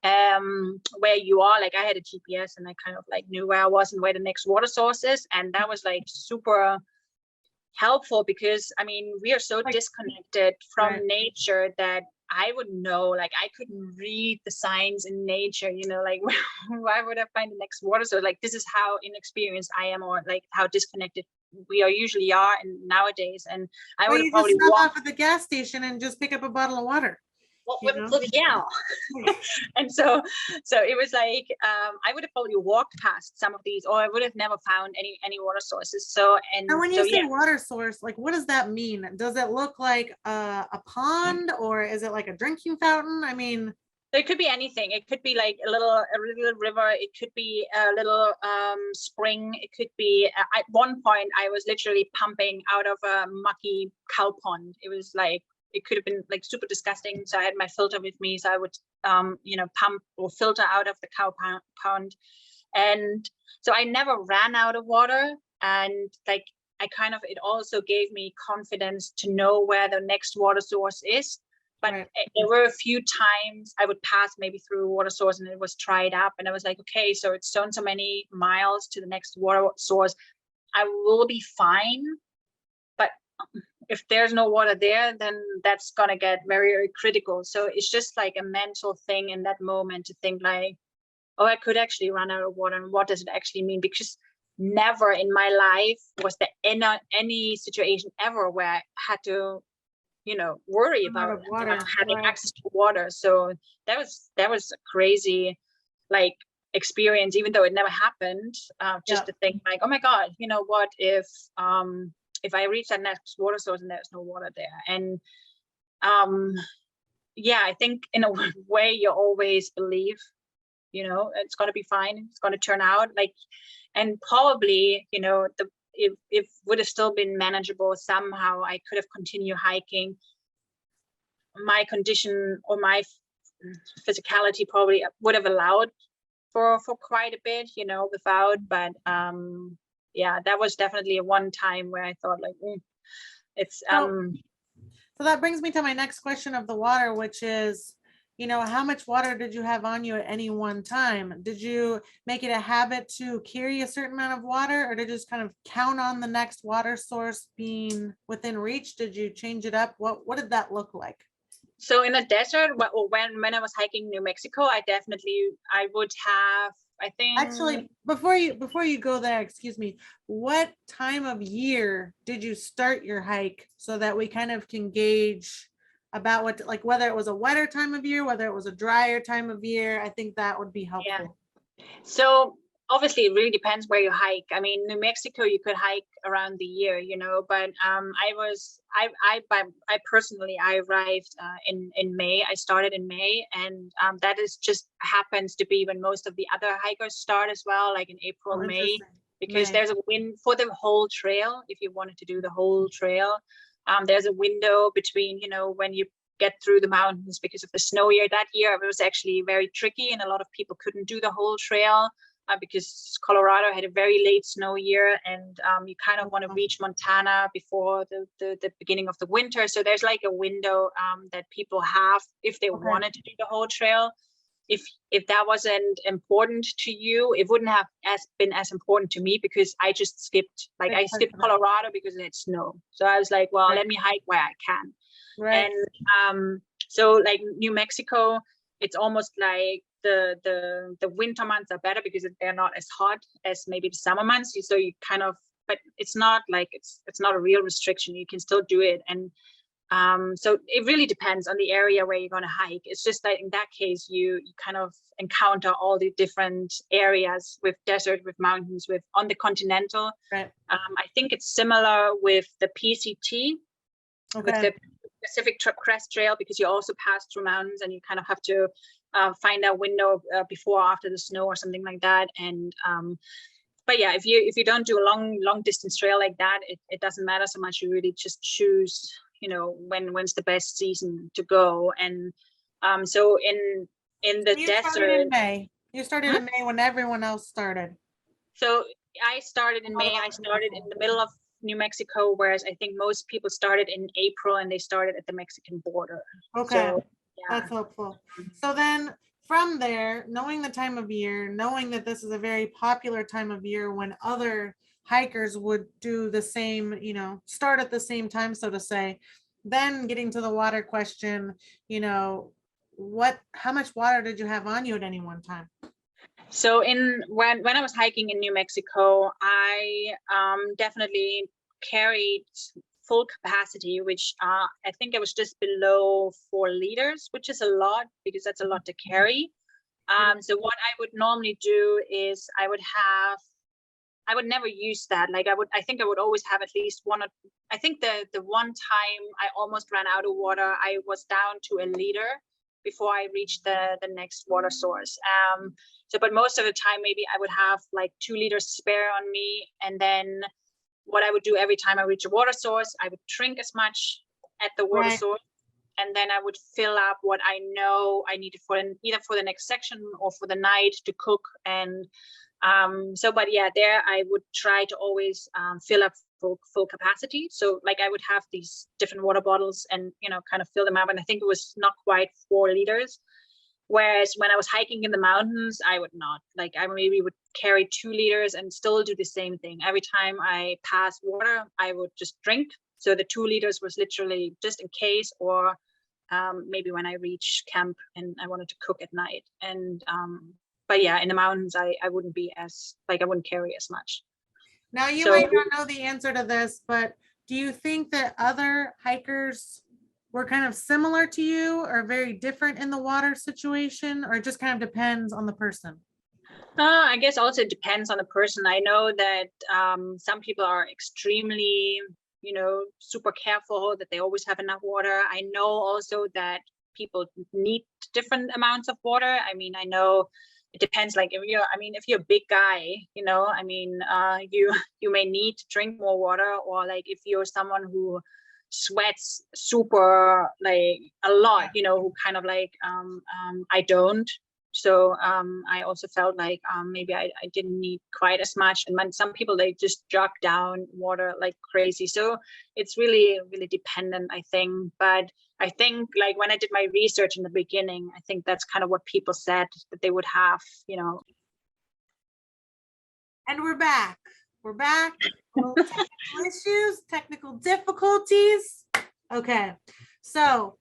where you are. Like I had a GPS and I kind of like knew where I was and where the next water source is, and that was like super helpful because I mean we are so disconnected from nature that I would know, like I couldn't read the signs in nature, you know, like why would I find the next water source? Like this is how inexperienced I am, or like how disconnected we usually are nowadays. And I would probably stop off at the gas station and just pick up a bottle of water. Yeah. And so it was like I would have probably walked past some of these, or I would have never found any water sources. So when you say water source, like what does that mean? Does it look like a pond, or is it like a drinking fountain? I mean, it could be anything. It could be like a little river. It could be a little spring. It could be at one point I was literally pumping out of a mucky cow pond. It was like, it could have been like super disgusting. So I had my filter with me. So I would, you know, pump or filter out of the cow pond. And so I never ran out of water. And like, it also gave me confidence to know where the next water source is. But there were a few times I would pass maybe through a water source and it was dried up. And I was like, okay, so it's so many miles to the next water source. I will be fine. But if there's no water there, then that's gonna get very, very critical. So it's just like a mental thing in that moment to think like, oh, I could actually run out of water, and what does it actually mean? Because never in my life was there any situation ever where I had to, worry about water, having right. access to water. So that was a crazy like experience, even though it never happened. Just to think like, oh my God, what if I reach that next water source and there's no water there? And I think in a way you always believe, it's going to be fine. It's going to turn out like, and probably, if would have still been manageable somehow, I could have continued hiking. My condition or my physicality probably would have allowed for quite a bit, without, but that was definitely a one time where I thought like, it's So that brings me to my next question of the water, which is, how much water did you have on you at any one time? Did you make it a habit to carry a certain amount of water, or did you just kind of count on the next water source being within reach? Did you change it up? What did that look like? So in the desert, when I was hiking New Mexico, I would have, I think. Actually, before you go there, excuse me, what time of year did you start your hike so that we kind of can gauge about what, like whether it was a wetter time of year, whether it was a drier time of year? I think that would be helpful. Yeah. So obviously it really depends where you hike. I mean, New Mexico, you could hike around the year, but I personally, I arrived in May. I started in May, and that is just happens to be when most of the other hikers start as well, like in April, May, because there's a wind for the whole trail. If you wanted to do the whole trail, there's a window between, when you get through the mountains because of the snow year. That year it was actually very tricky, and a lot of people couldn't do the whole trail. Because Colorado had a very late snow year, and you kind of want to reach Montana before the beginning of the winter. So there's like a window that people have if they wanted to do the whole trail. If that wasn't important to you, it wouldn't have been as important to me, because I just skipped. Like I skipped Colorado because it had snow. So I was like, well, let me hike where I can. Right. And so like New Mexico, it's almost like the winter months are better because they're not as hot as maybe the summer months. So you kind of, but it's not like it's not a real restriction. You can still do it. And so it really depends on the area where you're going to hike. It's just that in that case, you kind of encounter all the different areas with desert, with mountains, with on the Continental. Right. I think it's similar with the PCT, with the Pacific Crest Trail, because you also pass through mountains and you kind of have to find a window before or after the snow or something like that. And but yeah, if you don't do a long distance trail like that, it doesn't matter so much. You really just choose, when's the best season to go. And so in the desert, in May. You started in May when everyone else started. So I started in May. I started in the middle of New Mexico, whereas I think most people started in April, and they started at the Mexican border. Okay, so, that's helpful. So then from there, knowing the time of year, knowing that this is a very popular time of year when other hikers would do the same, start at the same time, so to say, then getting to the water question, how much water did you have on you at any one time? So when I was hiking in New Mexico, I definitely carried full capacity, which I think it was just below 4 liters, which is a lot, because that's a lot to carry. So what I would normally do is I would never use that. Like I think I would always have at least one. I think the one time I almost ran out of water, I was down to 1 liter before I reached the next water source. But most of the time, maybe I would have like 2 liters spare on me. And then what I would do every time I reach a water source, I would drink as much at the water source. And then I would fill up what I know I needed for either for the next section or for the night to cook. And but yeah, there I would try to always fill up full capacity. So like I would have these different water bottles and, kind of fill them up. And I think it was not quite 4 liters. Whereas when I was hiking in the mountains, I would not. Like I maybe would carry 2 liters and still do the same thing. Every time I pass water, I would just drink So the 2 liters was literally just in case, or maybe when I reach camp and I wanted to cook at night. And but yeah, in the mountains, I wouldn't be as like, I wouldn't carry as much. Now you So- might not know the answer to this, but do you think that other hikers were kind of similar to you or very different in the water situation, or it just kind of depends on the person? I guess also it depends on the person. I know that some people are extremely, super careful that they always have enough water. I know also that people need different amounts of water. I mean, I know it depends. Like if you're a big guy, you may need to drink more water, or like if you're someone who sweats super like a lot, who kind of like I don't. So I also felt like maybe I didn't need quite as much. And some people, they just jog down water like crazy. So it's really, really dependent, I think. But I think like when I did my research in the beginning, I think that's kind of what people said that they would have, And we're back. We're back. Technical issues, technical difficulties. Okay. So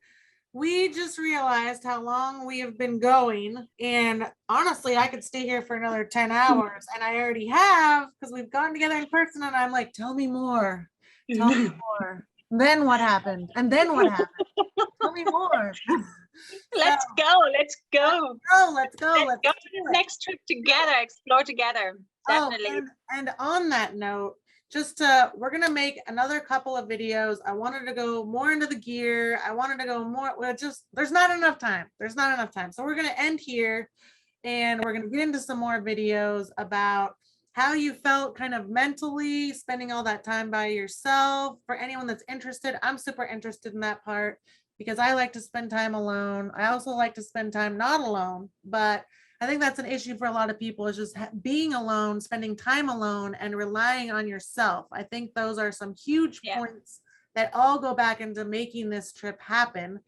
we just realized how long we have been going. And honestly, I could stay here for another 10 hours. And I already have, because we've gone together in person. And I'm like, tell me more. Tell me more. Then what happened? And then what happened? Tell me more. Let's go. Let's go. Let's go. Let's go to the next trip together, explore together. Definitely. Oh, and on that note, we're going to make another couple of videos. I wanted to go more into the gear. I wanted to go more, there's not enough time. So we're going to end here, and we're going to get into some more videos about how you felt kind of mentally spending all that time by yourself. For anyone that's interested, I'm super interested in that part because I like to spend time alone. I also like to spend time not alone, but I think that's an issue for a lot of people, is just being alone, spending time alone, and relying on yourself. I think those are some huge points that all go back into making this trip happen.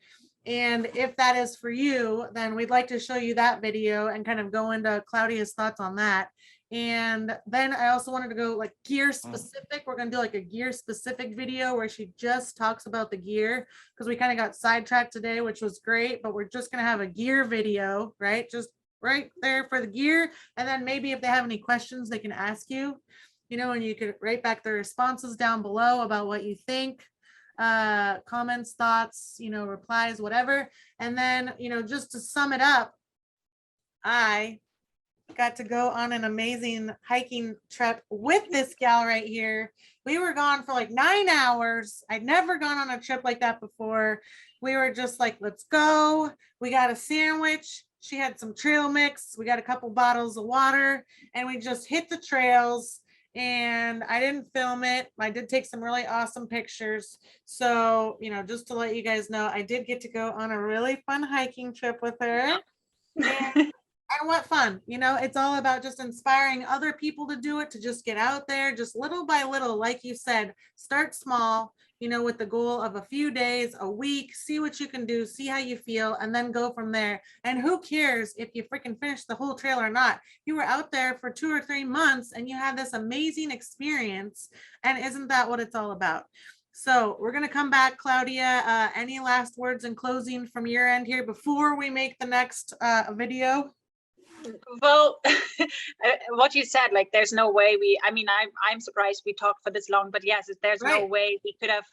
And if that is for you, then we'd like to show you that video and kind of go into Claudia's thoughts on that. And then I also wanted to go like gear specific. We're going to do like a gear specific video where she just talks about the gear, because we kind of got sidetracked today, which was great, but we're just going to have a gear video, right? Just right there for the gear. And then maybe if they have any questions, they can ask you, and you could write back their responses down below about what you think, comments, thoughts, replies, whatever. And then, just to sum it up, I got to go on an amazing hiking trip with this gal right here. We were gone for like 9 hours. I'd never gone on a trip like that before. We were just like, let's go. We got a sandwich. She had some trail mix. We got a couple bottles of water, and we just hit the trails. And I didn't film it. I did take some really awesome pictures. So, just to let you guys know, I did get to go on a really fun hiking trip with her. And what fun, it's all about just inspiring other people to do it, to just get out there, just little by little, like you said, start small, with the goal of a few days, a week, see what you can do, see how you feel, and then go from there. And who cares if you freaking finish the whole trail or not? You were out there for 2 or 3 months and you had this amazing experience. And isn't that what it's all about? So we're going to come back, Claudia. Any last words in closing from your end here before we make the next video? Well, what you said, like, there's no way I'm surprised we talked for this long, but yes, there's no way we could have,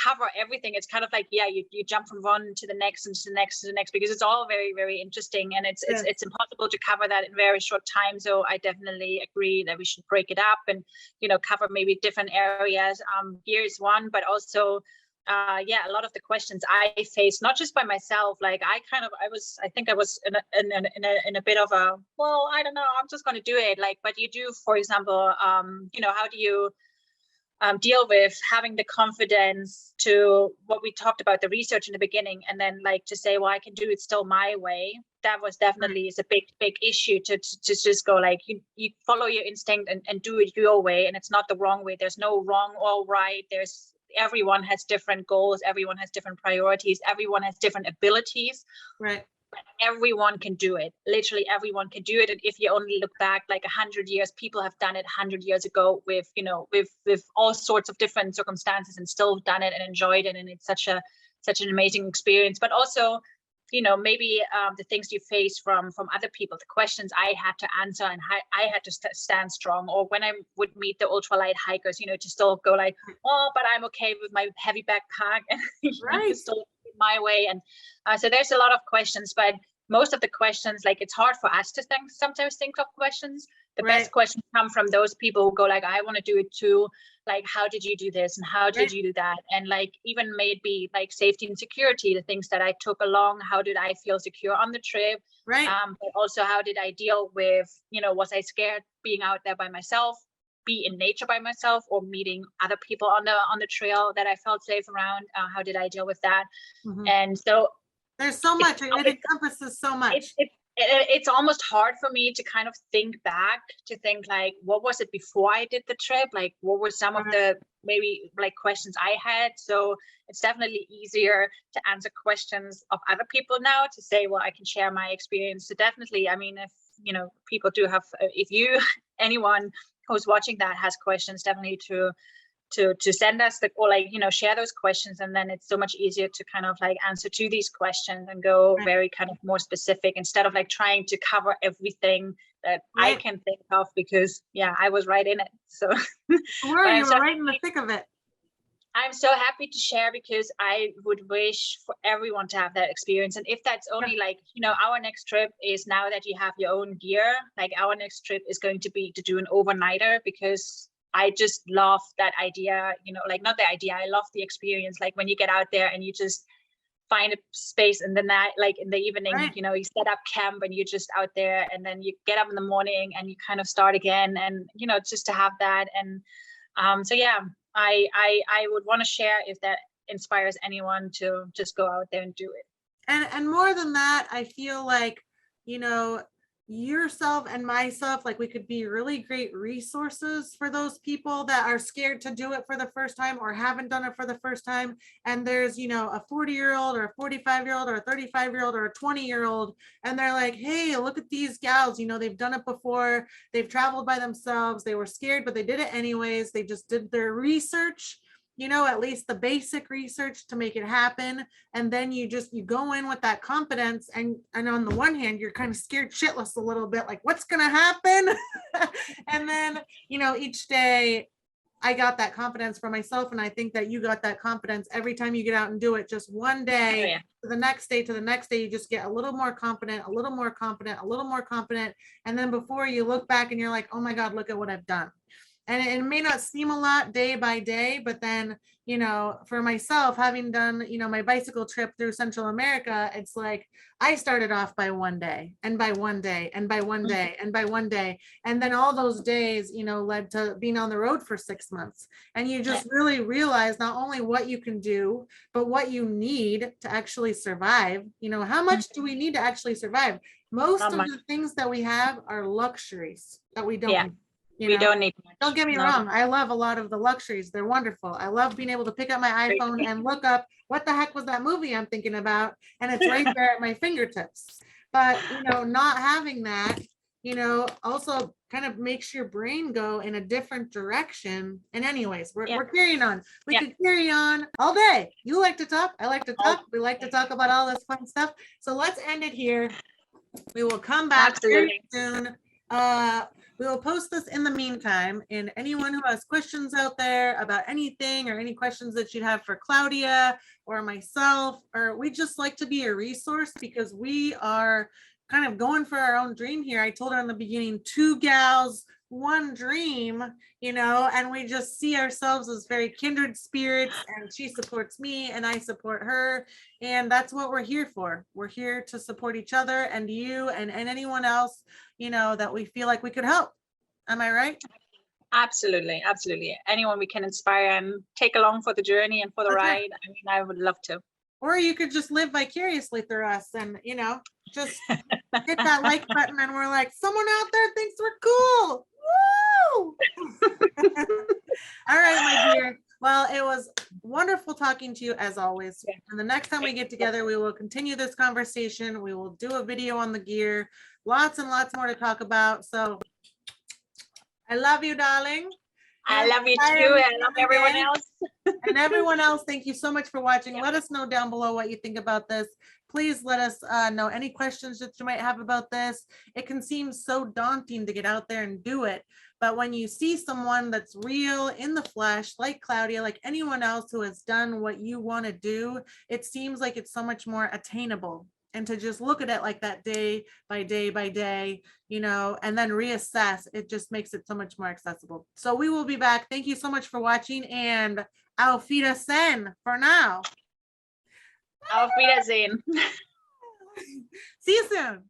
cover everything. It's kind of like, you jump from one to the next and to the next to the next, because it's all very, very interesting, and it's impossible to cover that in a very short time. So I definitely agree that we should break it up and, cover maybe different areas. Here is one, but also a lot of the questions I faced, not just by myself, like I think I was in a bit of a, well, I don't know, I'm just going to do it. Like, but you do, for example, how do you deal with having the confidence to what we talked about, the research in the beginning, and then like to say, well, I can do it still my way. That was definitely is a big issue to just go like, you follow your instinct and do it your way. And it's not the wrong way. There's no wrong or right. Everyone has different goals. Everyone has different priorities. Everyone has different abilities. Right. everyone can do it. Literally everyone can do it. And if you only look back like 100 years, people have done it 100 years ago with, you know, with all sorts of different circumstances and still done it and enjoyed it. And it's such an amazing experience. But also, you know, maybe the things you face from other people, the questions I had to answer, and I had to stand strong. Or when I would meet the ultralight hikers, you know, to still go like, oh, but I'm okay with my heavy backpack, and Right. still my way. And so there's a lot of questions, but most of the questions, like, it's hard for us to sometimes think of questions. The best questions come from those people who go like, I want to do it too. Like, how did you do this? And how did you do that? And like, even maybe like safety and security, the things that I took along, how did I feel secure on the trip? Right. But also, how did I deal with, you know, was I scared being out there by myself, be in nature by myself, or meeting other people on the trail that I felt safe around? How did I deal with that? And so there's so much, it encompasses so much. It's almost hard for me to kind of think back, to think like, what was it before I did the trip? Like, what were some of the maybe like questions I had? So it's definitely easier to answer questions of other people now, to say, well, I can share my experience. So definitely, I mean, if, you know, people do have, if you, anyone who's watching that has questions, definitely to send us or like, you know, share those questions. And then it's so much easier to kind of like answer to these questions and go very kind of more specific, instead of like trying to cover everything that I can think of, because I was right in it. So you were right in the thick of it. I'm so happy to share, because I would wish for everyone to have that experience. And if that's only like, you know, our next trip is, now that you have your own gear, like our next trip is going to be to do an overnighter, because I just love that idea, you know, like, not the idea, I love the experience. Like, when you get out there and you just find a space in the night, like in the evening, you know, you set up camp and you're just out there, and then you get up in the morning and you kind of start again, and, you know, just to have that. And so I would want to share, if that inspires anyone to just go out there and do it. And more than that, I feel like, you know, yourself and myself, like, we could be really great resources for those people that are scared to do it for the first time, or haven't done it for the first time. And there's, you know, a 40-year-old or a 45-year-old or a 35-year-old or a 20-year-old, and they're like, hey, look at these gals, you know, they've done it before, they've traveled by themselves, they were scared, but they did it anyways, they just did their research, you know, at least the basic research to make it happen. And then you go in with that confidence, and on the one hand, you're kind of scared shitless a little bit, like, what's going to happen? And then, you know, each day I got that confidence for myself. And I think that you got that confidence every time you get out and do it. Just one day to the next day, you just get a little more confident, a little more confident, a little more confident. And then before you look back and you're like, oh my God, look at what I've done. And it may not seem a lot day by day, but then, you know, for myself, having done, you know, my bicycle trip through Central America, it's like, I started off by one day, and by one day, and by one day, and by one day. And then all those days, you know, led to being on the road for 6 months. And you just really realize not only what you can do, but what you need to actually survive. You know, how much do we need to actually survive? Most of the things that we have are luxuries that we don't need. We don't need much. Don't get me wrong. I love a lot of the luxuries. They're wonderful. I love being able to pick up my iPhone and look up, what the heck was that movie I'm thinking about? And it's right there at my fingertips. But, you know, not having that, you know, also kind of makes your brain go in a different direction. And anyways, we're carrying on. We could carry on all day. You like to talk. I like to talk. We like to talk about all this fun stuff. So let's end it here. We will come back very soon. We will post this in the meantime, and anyone who has questions out there about anything, or any questions that you'd have for Claudia or myself, or we just like to be a resource, because we are kind of going for our own dream here. I told her in the beginning, 2 gals, 1 dream, you know, and we just see ourselves as very kindred spirits, and she supports me and I support her. And that's what we're here for. We're here to support each other and you and anyone else, you know, that we feel like we could help. Am I right? Absolutely. Absolutely. Anyone we can inspire and take along for the journey and for the ride. I mean, I would love to. Or you could just live vicariously through us, and, you know, just hit that like button and we're like, someone out there thinks we're cool. Woo! All right, my dear. Well, it was wonderful talking to you as always. Yeah. And the next time we get together, we will continue this conversation. We will do a video on the gear. Lots and lots more to talk about. So I love you, darling. I And love you bye, too. I love everyone again. else. And everyone else, thank you so much for watching. Yeah. Let us know down below what you think about this. Please let us know any questions that you might have about this. It can seem so daunting to get out there and do it. But when you see someone that's real in the flesh, like Claudia, like anyone else who has done what you want to do, it seems like it's so much more attainable. And to just look at it like that day by day by day, you know, and then reassess, it just makes it so much more accessible. So we will be back. Thank you so much for watching, and Auf Wiedersehen for now. Auf Wiedersehen. See you soon.